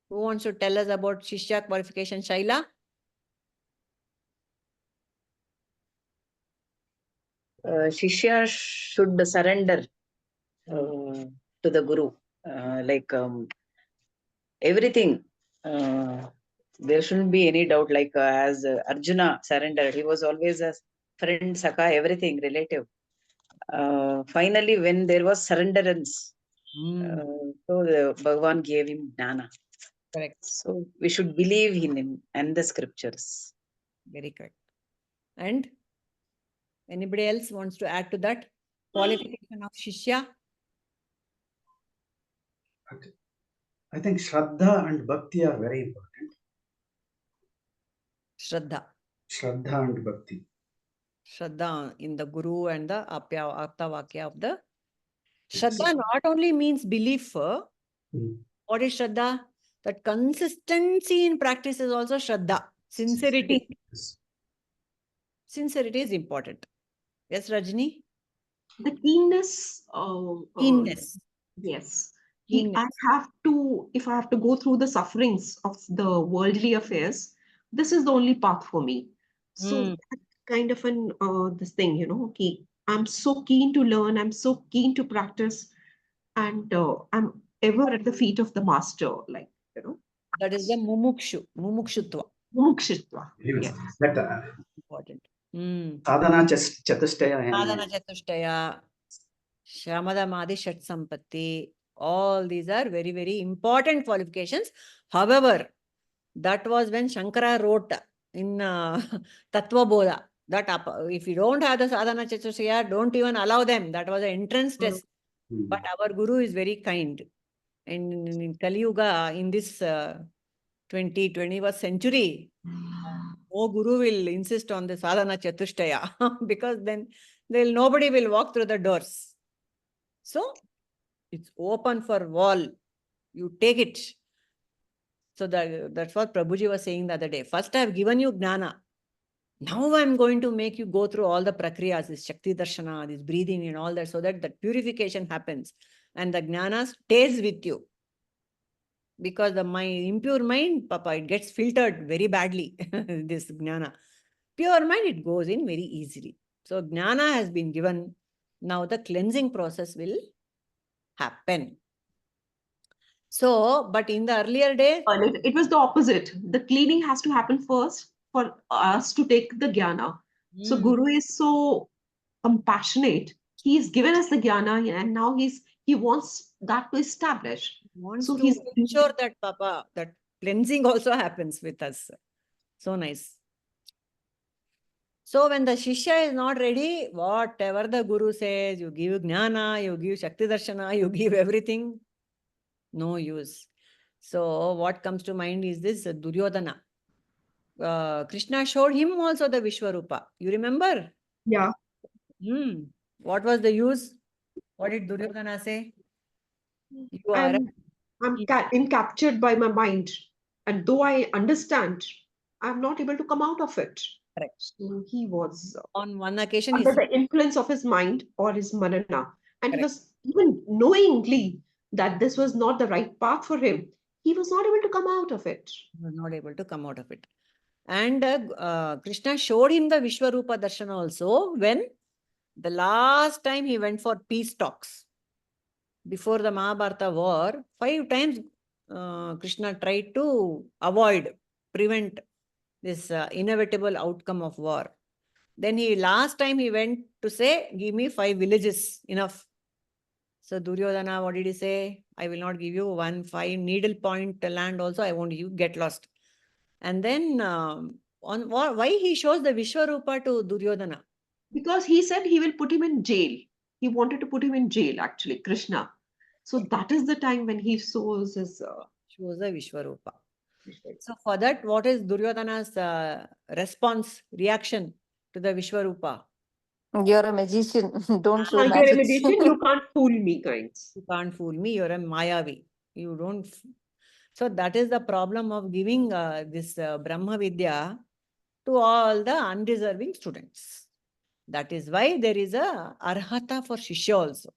Who wants to tell us about Shishya qualification, Shaila? Shishya should surrender to the Guru. Everything. There shouldn't be any doubt. As Arjuna surrendered, he was always a friend, Saka, everything, relative. Finally, when there was surrenderance, so Bhagavan gave him Jnana. Correct. So we should believe in him and the scriptures. Very correct. And anybody else wants to add to that? Qualification of Shishya? I think Shraddha and Bhakti are very important. Shraddha. Shraddha and Bhakti. Shraddha in the Guru and the Apta Vakya of the Shraddha not only means belief. What is Shraddha? That consistency in practice is also Shraddha. Sincerity. Yes. Sincerity is important. Yes, Rajni? The keenness. Keenness. Yes. Keenness. If I have to go through the sufferings of the worldly affairs, this is the only path for me. So that kind of this thing, okay, I'm so keen to learn, I'm so keen to practice, and I'm ever at the feet of the master, That is the mumukshutva. Mumukshutva. Yes. Yes. That Important. Sadhana Chatushtaya. Sadhana Chatushtaya, Shramadamadi Shat Sampatti, all these are very, very important qualifications. However, that was when Shankara wrote in Tattva Bodha that if you don't have the Sadhana Chatushtaya, don't even allow them. That was an entrance test. But our Guru is very kind. And in Kali Yuga, in this 21st century, no Guru will insist on the Sadhana Chatushtaya because then nobody will walk through the doors. So it's open for all. You take it. So that's what Prabhuji was saying the other day. First, I have given you Jnana. Now I'm going to make you go through all the prakriyas, this Shakti Darshana, this breathing and all that, so that purification happens. And the Jnana stays with you. Because my impure mind, Papa, it gets filtered very badly, this Jnana. Pure mind, it goes in very easily. So Jnana has been given. Now the cleansing process will happen. So, but in the earlier days, it was the opposite. The cleaning has to happen first for us to take the Jnana. So Guru is so compassionate. He's given us the Jnana and now he wants that to establish. So he's ensure that, Papa, that cleansing also happens with us. So nice. So when the Shishya is not ready, whatever the Guru says, you give Jnana, you give Shakti Darshana, you give everything, no use. So what comes to mind is this Duryodhana. Krishna showed him also the Vishwarupa. You remember? Yeah. What was the use? What did Duryodhana say? I'm captured by my mind. And though I understand, I'm not able to come out of it. Correct. So he was on one occasion under the influence of his mind or his manana. And he was even knowingly that this was not the right path for him, he was not able to come out of it. He was not able to come out of it. And Krishna showed him the Vishwarupa Darshana also when the last time he went for peace talks. Before the Mahabharata war, 5 times Krishna tried to prevent this inevitable outcome of war. Then last time he went to say, give me 5 villages, enough. So Duryodhana, what did he say? I will not give you 5 needle point land also, I want you get lost. And then why he shows the Vishwarupa to Duryodhana? Because he said he will put him in jail. He wanted to put him in jail, actually, Krishna. So that is the time when he shows his... shows the Vishwarupa. So for that, what is Duryodhana's reaction to the Vishwarupa? You're a magician. Don't show You're a magic. magician, you can't fool me, kinds. You can't fool me, you're a Mayavi. You don't. So that is the problem of giving this Brahma Vidya to all the undeserving students. That is why there is a arhata for Shishya also.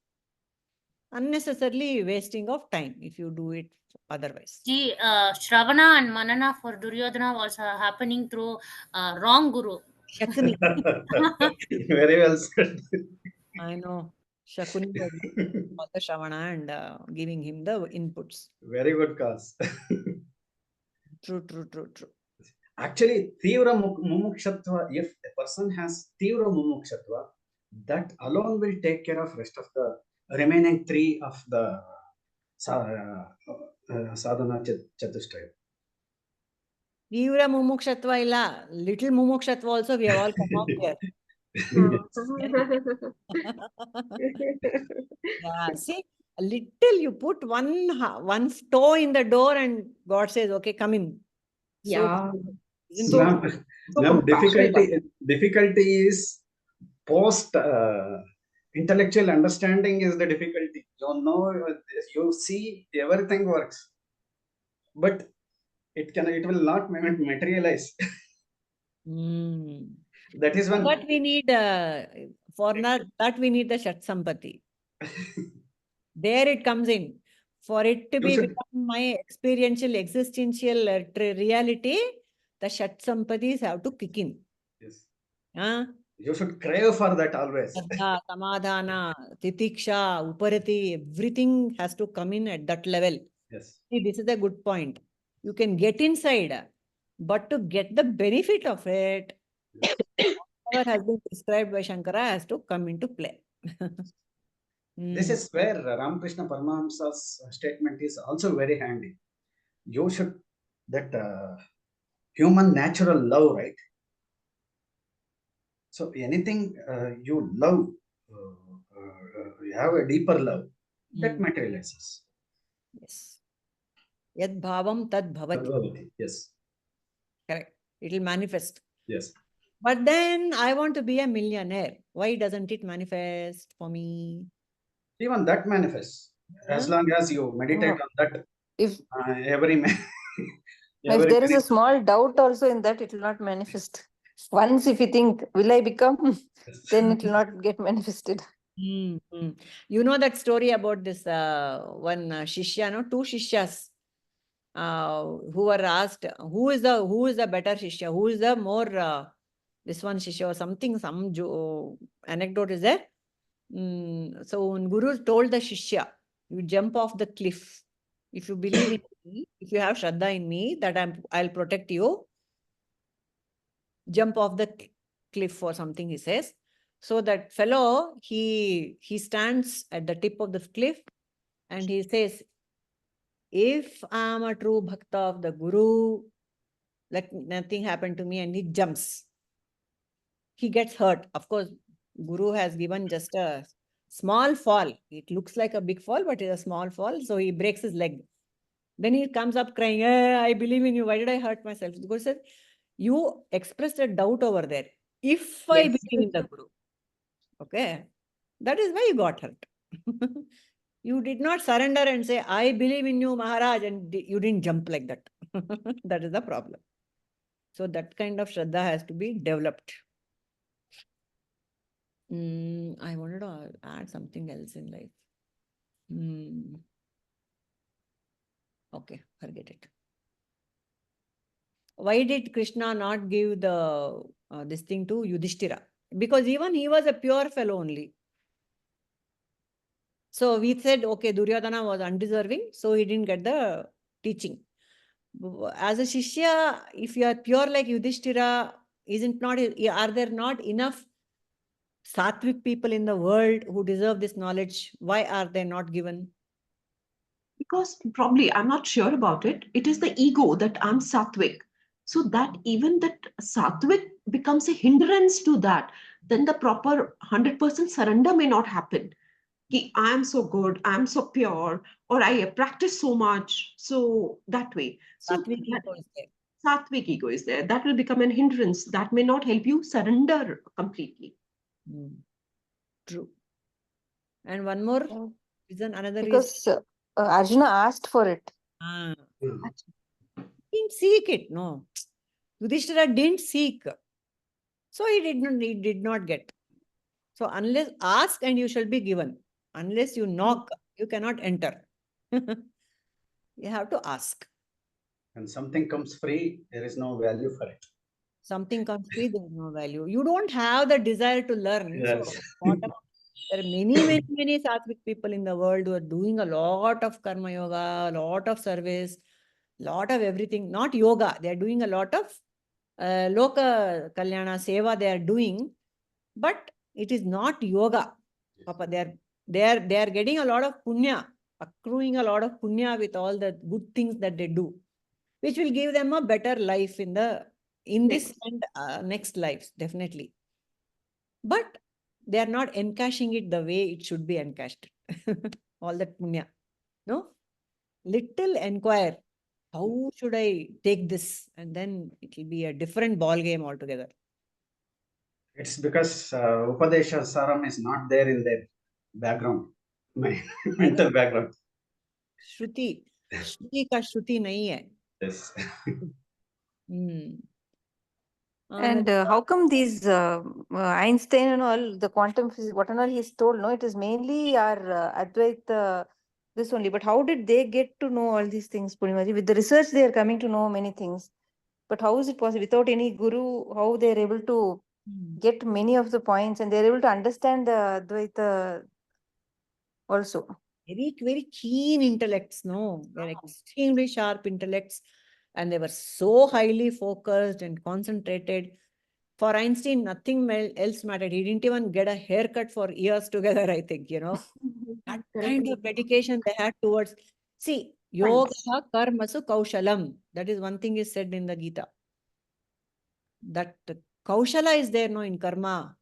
Unnecessarily wasting of time if you do it otherwise. See, Shravana and Manana for Duryodhana was happening through wrong guru. Shakuni. Very well said. I know. Shakuni was the Shravana and giving him the inputs. Very good cause. True. Actually, Tivra Mumukshatva, if a person has Tivra Mumukshatva, that alone will take care of rest of the remaining 3 of the sadhana chatushtaya. Tivra mumukshatva illa, little mumukshatva also we have all come out here. Yeah, see, a little you put one toe in the door and God says, okay, come in. Yeah. So difficulty is post intellectual understanding is the difficulty. You know, you see everything works, but it will not materialize. That is one. But we need that we need the Shat Sampati. There it comes in. For it to become my experiential, existential reality, the Shat Sampatis have to kick in. Yes. Huh? You should crave for that always. Shraddha, Samadhana, Titiksha, Uparati, everything has to come in at that level. Yes. See, this is a good point. You can get inside, but to get the benefit of it, whatever has been prescribed by Shankara has to come into play. This is where Ramakrishna Paramahamsa's statement is also very handy. You should, that human natural love, right? So anything you love, you have a deeper love, that materializes. Yes. Yad bhavam tad bhavati. Yes. Correct. It will manifest. Yes. But then I want to be a millionaire. Why doesn't it manifest for me? Even that manifests. As long as you meditate on that, If if there is a small doubt also in that, it will not manifest. Once if you think, will I become, then it will not get manifested. You know that story about this one Shishya, no? 2 Shishyas who were asked, who is the better Shishya? Who is the more, this one Shishya or something, some anecdote is there. So when Guru told the Shishya, you jump off the cliff. If you believe in me, if you have Shraddha in me, that I'll protect you, jump off the cliff or something, he says. So that fellow, he stands at the tip of the cliff and he says, if I'm a true bhakta of the Guru, let nothing happen to me, and he jumps. He gets hurt. Of course, Guru has given just a small fall. It looks like a big fall, but it's a small fall. So he breaks his leg. Then he comes up crying, I believe in you. Why did I hurt myself? The Guru said, you expressed a doubt over there. If I believe in the Guru. Okay. That is why you got hurt. You did not surrender and say, I believe in you, Maharaj, and you didn't jump like that. That is the problem. So that kind of Shraddha has to be developed. I wanted to add something else in life. Okay, forget it. Why did Krishna not give the this thing to Yudhishthira? Because even he was a pure fellow only. So we said, okay, Duryodhana was undeserving, so he didn't get the teaching. As a Shishya, if you are pure like Yudhishthira, are there not enough Sattvic people in the world who deserve this knowledge? Why are they not given? Because probably, I'm not sure about it. It is the ego that I'm Sattvic. So that even that Sattvic becomes a hindrance to that, then the proper 100% surrender may not happen. I'm so good, I'm so pure, or I practice so much. So that way. So Sattvic that ego is there. Sattvic ego is there. That will become an hindrance. That may not help you surrender completely. True. And one more reason, another Because Arjuna asked for it. reason. Hmm. Didn't seek it, no. Yudhishthira didn't seek. So he did not get. So unless ask and you shall be given. Unless you knock, you cannot enter. You have to ask. When something comes free, there is no value for it. Something comes free, there is no value. You don't have the desire to learn. Yes. So there are many Sattvic people in the world who are doing a lot of karma yoga, a lot of service, lot of everything. Not yoga. They are doing a lot of Loka Kalyana Seva they are doing, but it is not yoga. Papa, they are getting a lot of punya, accruing a lot of punya with all the good things that they do, which will give them a better life in this and next lives, definitely. But they are not encashing it the way it should be encashed. All that punya. No? Little inquire. How should I take this? And then it will be a different ball game altogether. It's because Upadesha Saram is not there in their background, mental background. Shruti ka Shruti nahi hai. Yes. And how come these Einstein and all, the quantum physics, what and all he's told, no, it is mainly our Advaita, this only. But how did they get to know all these things, Purnimaji? With the research, they are coming to know many things. But how is it possible? Without any guru, how they are able to get many of the points and they are able to understand the Advaita also? Very keen intellects, no? They're extremely sharp intellects and they were so highly focused and concentrated. For Einstein, nothing else mattered. He didn't even get a haircut for years together, I think, That kind of dedication they had towards... See, yoga karmasu kaushalam. That is one thing is said in the Gita. That kaushala is there, no, in karma.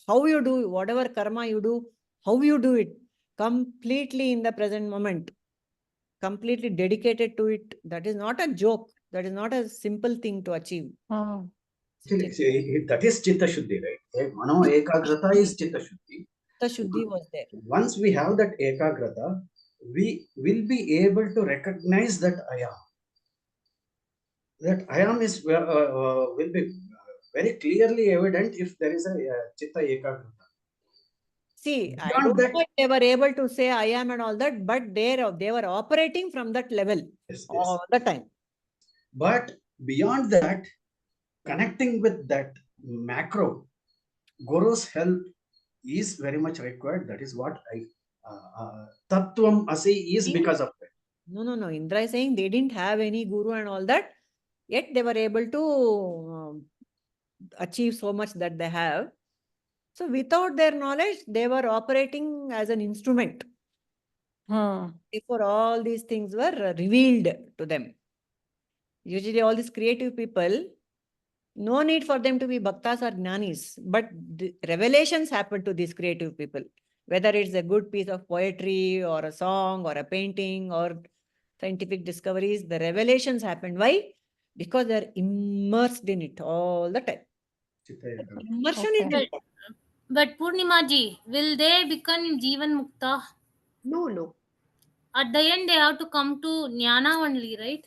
How you do, whatever karma you do, how you do it, completely in the present moment, completely dedicated to it. That is not a joke. That is not a simple thing to achieve. That is Chitta Shuddhi, right? Mano Ekagrata is Chitta Shuddhi. Chitta Shuddhi was there. Once we have that Ekagrata, we will be able to recognize that I am. That I am is will be very clearly evident if there is a Chitta Ekagrata. See, I don't know if they were able to say I am and all that, but they were operating from that level all the time. But beyond that, connecting with that macro, Guru's help is very much required. That is what Tattvam Asi is because of that. No. Indra is saying they didn't have any guru and all that, yet they were able to achieve so much that they have. So without their knowledge, they were operating as an instrument. Before all these things were revealed to them. Usually all these creative people, no need for them to be bhaktas or jnanis, but the revelations happen to these creative people. Whether it's a good piece of poetry or a song or a painting or scientific discoveries, the revelations happen. Why? Because they're immersed in it all the time. Immersion is there. But Purnimaji, will they become Jivan Mukta? No. At the end, they have to come to Jnana only, right?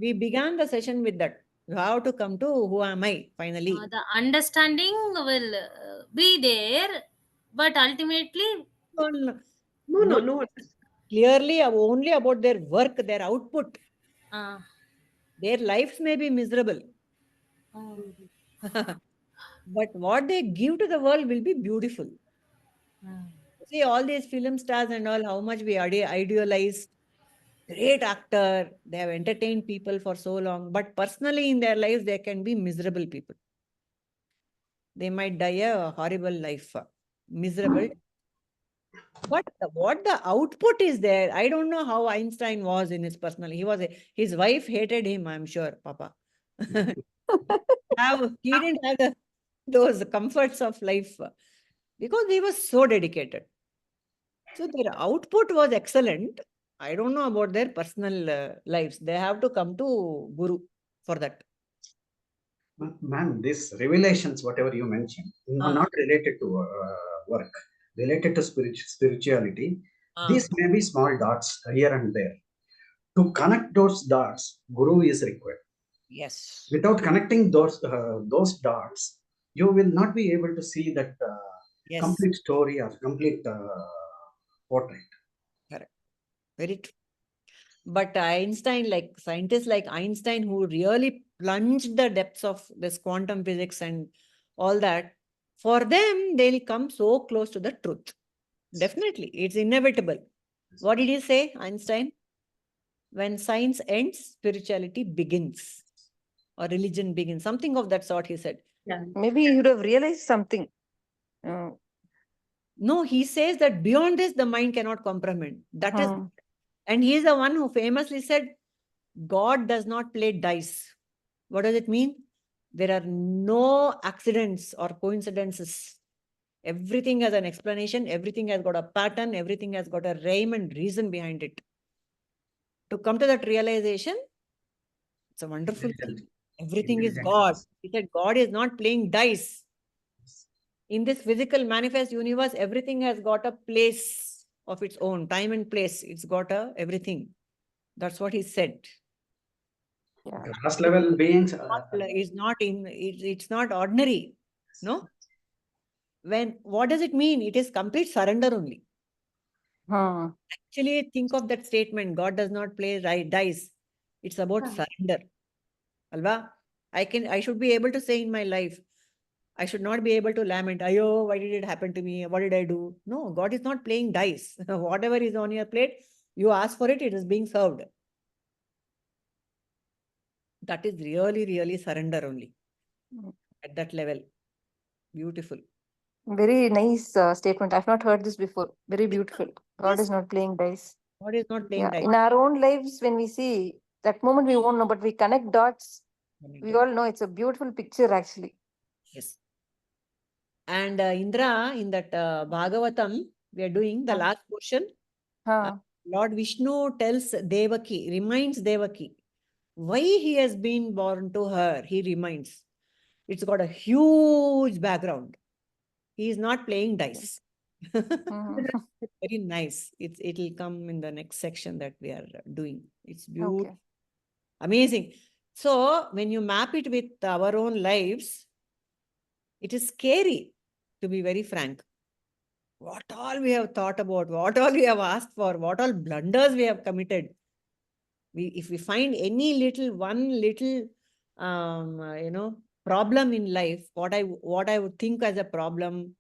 We began the session with that. You have to come to who am I, finally. The understanding will be there, but ultimately... No. clearly only about their work, their output. Ah. Their lives may be miserable. Oh. But what they give to the world will be beautiful. See, all these film stars and all, how much we idealize. Great actor, they have entertained people for so long, but personally in their lives, they can be miserable people. They might die a horrible life, miserable. But what the output is there, I don't know how Einstein was in his personal. His wife hated him, I'm sure, Papa. He didn't have those comforts of life because he was so dedicated. So their output was excellent. I don't know about their personal lives. They have to come to Guru for that. Ma'am, these revelations, whatever you mentioned, are not related to work, related to spirituality. These may be small dots here and there. To connect those dots, Guru is required. Yes. Without connecting those dots, you will not be able to see that complete story or complete portrait. Correct. Very true. But Einstein, like scientists like Einstein, who really plunged the depths of this quantum physics and all that, for them, they'll come so close to the truth. Definitely. It's inevitable. What did he say, Einstein? When science ends, spirituality begins. Or religion begins. Something of that sort, he said. Yeah. Maybe he would have realized something. No, he says that beyond this, the mind cannot comprehend. That is, and he is the one who famously said, God does not play dice. What does it mean? There are no accidents or coincidences. Everything has an explanation. Everything has got a pattern. Everything has got a rhyme and reason behind it. To come to that realization, it's a wonderful thing. Everything is God. He said God is not playing dice. In this physical manifest universe, everything has got a place of its own, time and place. It's got everything. That's what he said. Yeah. Last level beings it's not ordinary. No? What does it mean? It is complete surrender only. Actually, think of that statement. God does not play dice. It's about surrender. Alva? I should be able to say in my life, I should not be able to lament, ayo, why did it happen to me? What did I do? No, God is not playing dice. Whatever is on your plate, you ask for it, it is being served. That is really, really surrender only. At that level. Beautiful. Very nice statement. I've not heard this before. Very beautiful. God is not playing dice. God is not playing dice. In our own lives, when we see that moment, we won't know, but we connect dots. We all know it's a beautiful picture, actually. Yes. And Indra, in that Bhagavatam, we are doing the last portion. Lord Vishnu tells Devaki, reminds Devaki, why he has been born to her. He reminds. It's got a huge background. He is not playing dice. Very nice. It'll come in the next section that we are doing. It's beautiful. Okay. Amazing. So when you map it with our own lives, it is scary, to be very frank. What all we have thought about, what all we have asked for, what all blunders we have committed. If we find any one little problem in life, what I would think as a problem,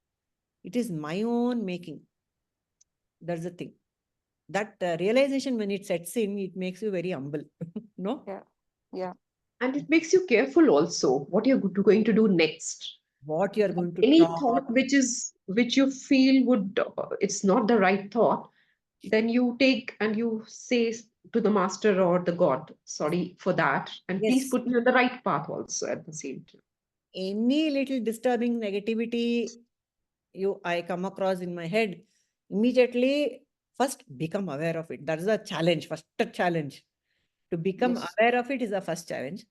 it is my own making. That's the thing. That realization, when it sets in, it makes you very humble. No? Yeah. And it makes you careful also what you're going to do next. What you're going to any talk. thought which you feel would it's not the right thought, then you take and you say to the master or the God, sorry for that, and please put me on the right path also at the same time. Any little disturbing negativity I come across in my head, immediately first become aware of it. That's the challenge, first challenge. To become aware of it is the first challenge.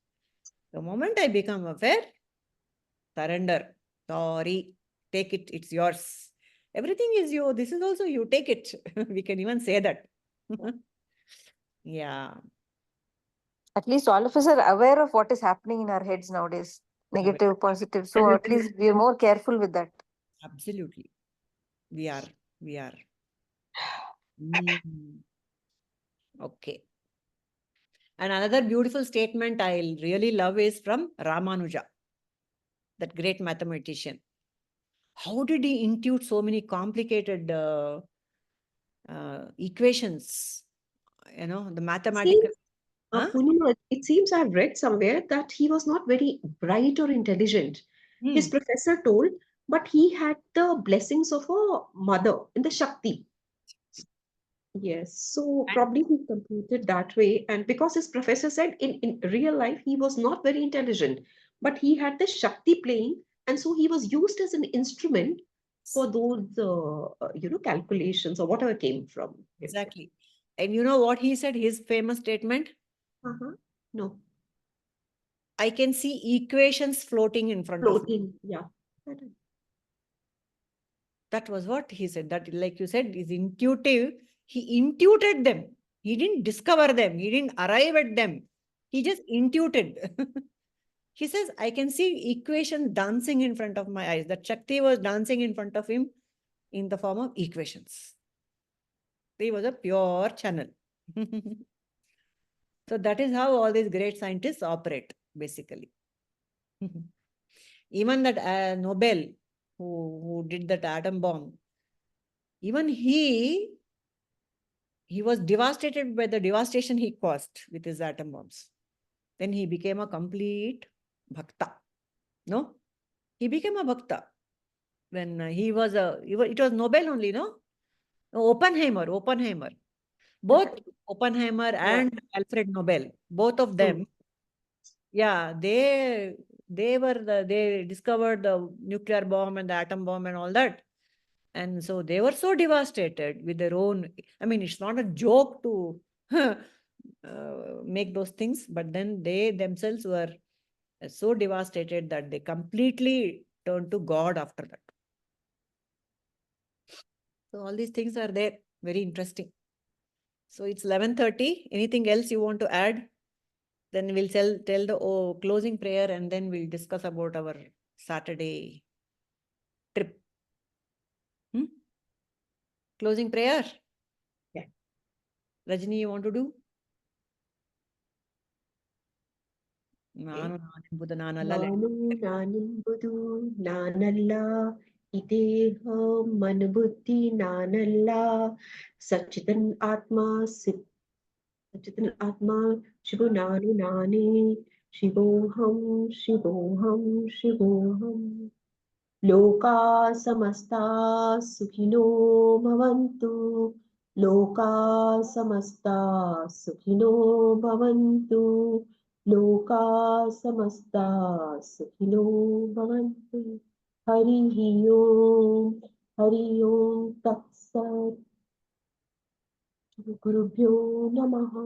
The moment I become aware, surrender. Sorry, take it, it's yours. Everything is you. This is also you. Take it. We can even say that. Yeah. At least all of us are aware of what is happening in our heads nowadays. Negative, positive. So at least we are more careful with that. Absolutely. We are. Okay. And another beautiful statement I really love is from Ramanuja, that great mathematician. How did he intuit so many complicated equations? You know, the mathematical. Huh? Purnima, it seems I've read somewhere that he was not very bright or intelligent. His professor told, but he had the blessings of a mother in the Shakti. Yes, so probably he computed that way. And because his professor said in real life he was not very intelligent, but he had the Shakti playing, and so he was used as an instrument for those, calculations or whatever came from him. Exactly. And you know what he said, his famous statement? No. I can see equations floating in front of me. Floating, yeah. That was what he said. That, like you said, is intuitive. He intuited them. He didn't discover them. He didn't arrive at them. He just intuited. He says, I can see equations dancing in front of my eyes. That Shakti was dancing in front of him in the form of equations. He was a pure channel. So that is how all these great scientists operate, basically. Even that Nobel, who did that atom bomb, even he was devastated by the devastation he caused with his atom bombs. Then he became a complete bhakta. No? He became a bhakta. When it was Nobel only, no? Oppenheimer. Both Oppenheimer and Alfred Nobel, both of them, yeah, they discovered the nuclear bomb and the atom bomb and all that. And so they were so devastated with their own. I mean, it's not a joke to make those things, but then they themselves were so devastated that they completely turned to God after that. So all these things are there. Very interesting. So it's 11:30. Anything else you want to add? Then we'll tell the closing prayer, and then we'll discuss about our Saturday trip. Closing prayer? Yeah. Rajini, you want to do? Nanalla Ideha Manabuddhi Nanalla Sachitan Atma Sachitan Atma Shivo Nanu Nani Shivoham Shivoham Shivoham Loka Samasta Sukhino Bhavantu Loka Samasta Sukhino Bhavantu Loka Samasta Sukhino Bhavantu Hari Om Tat Sat Gurubhyo Namaha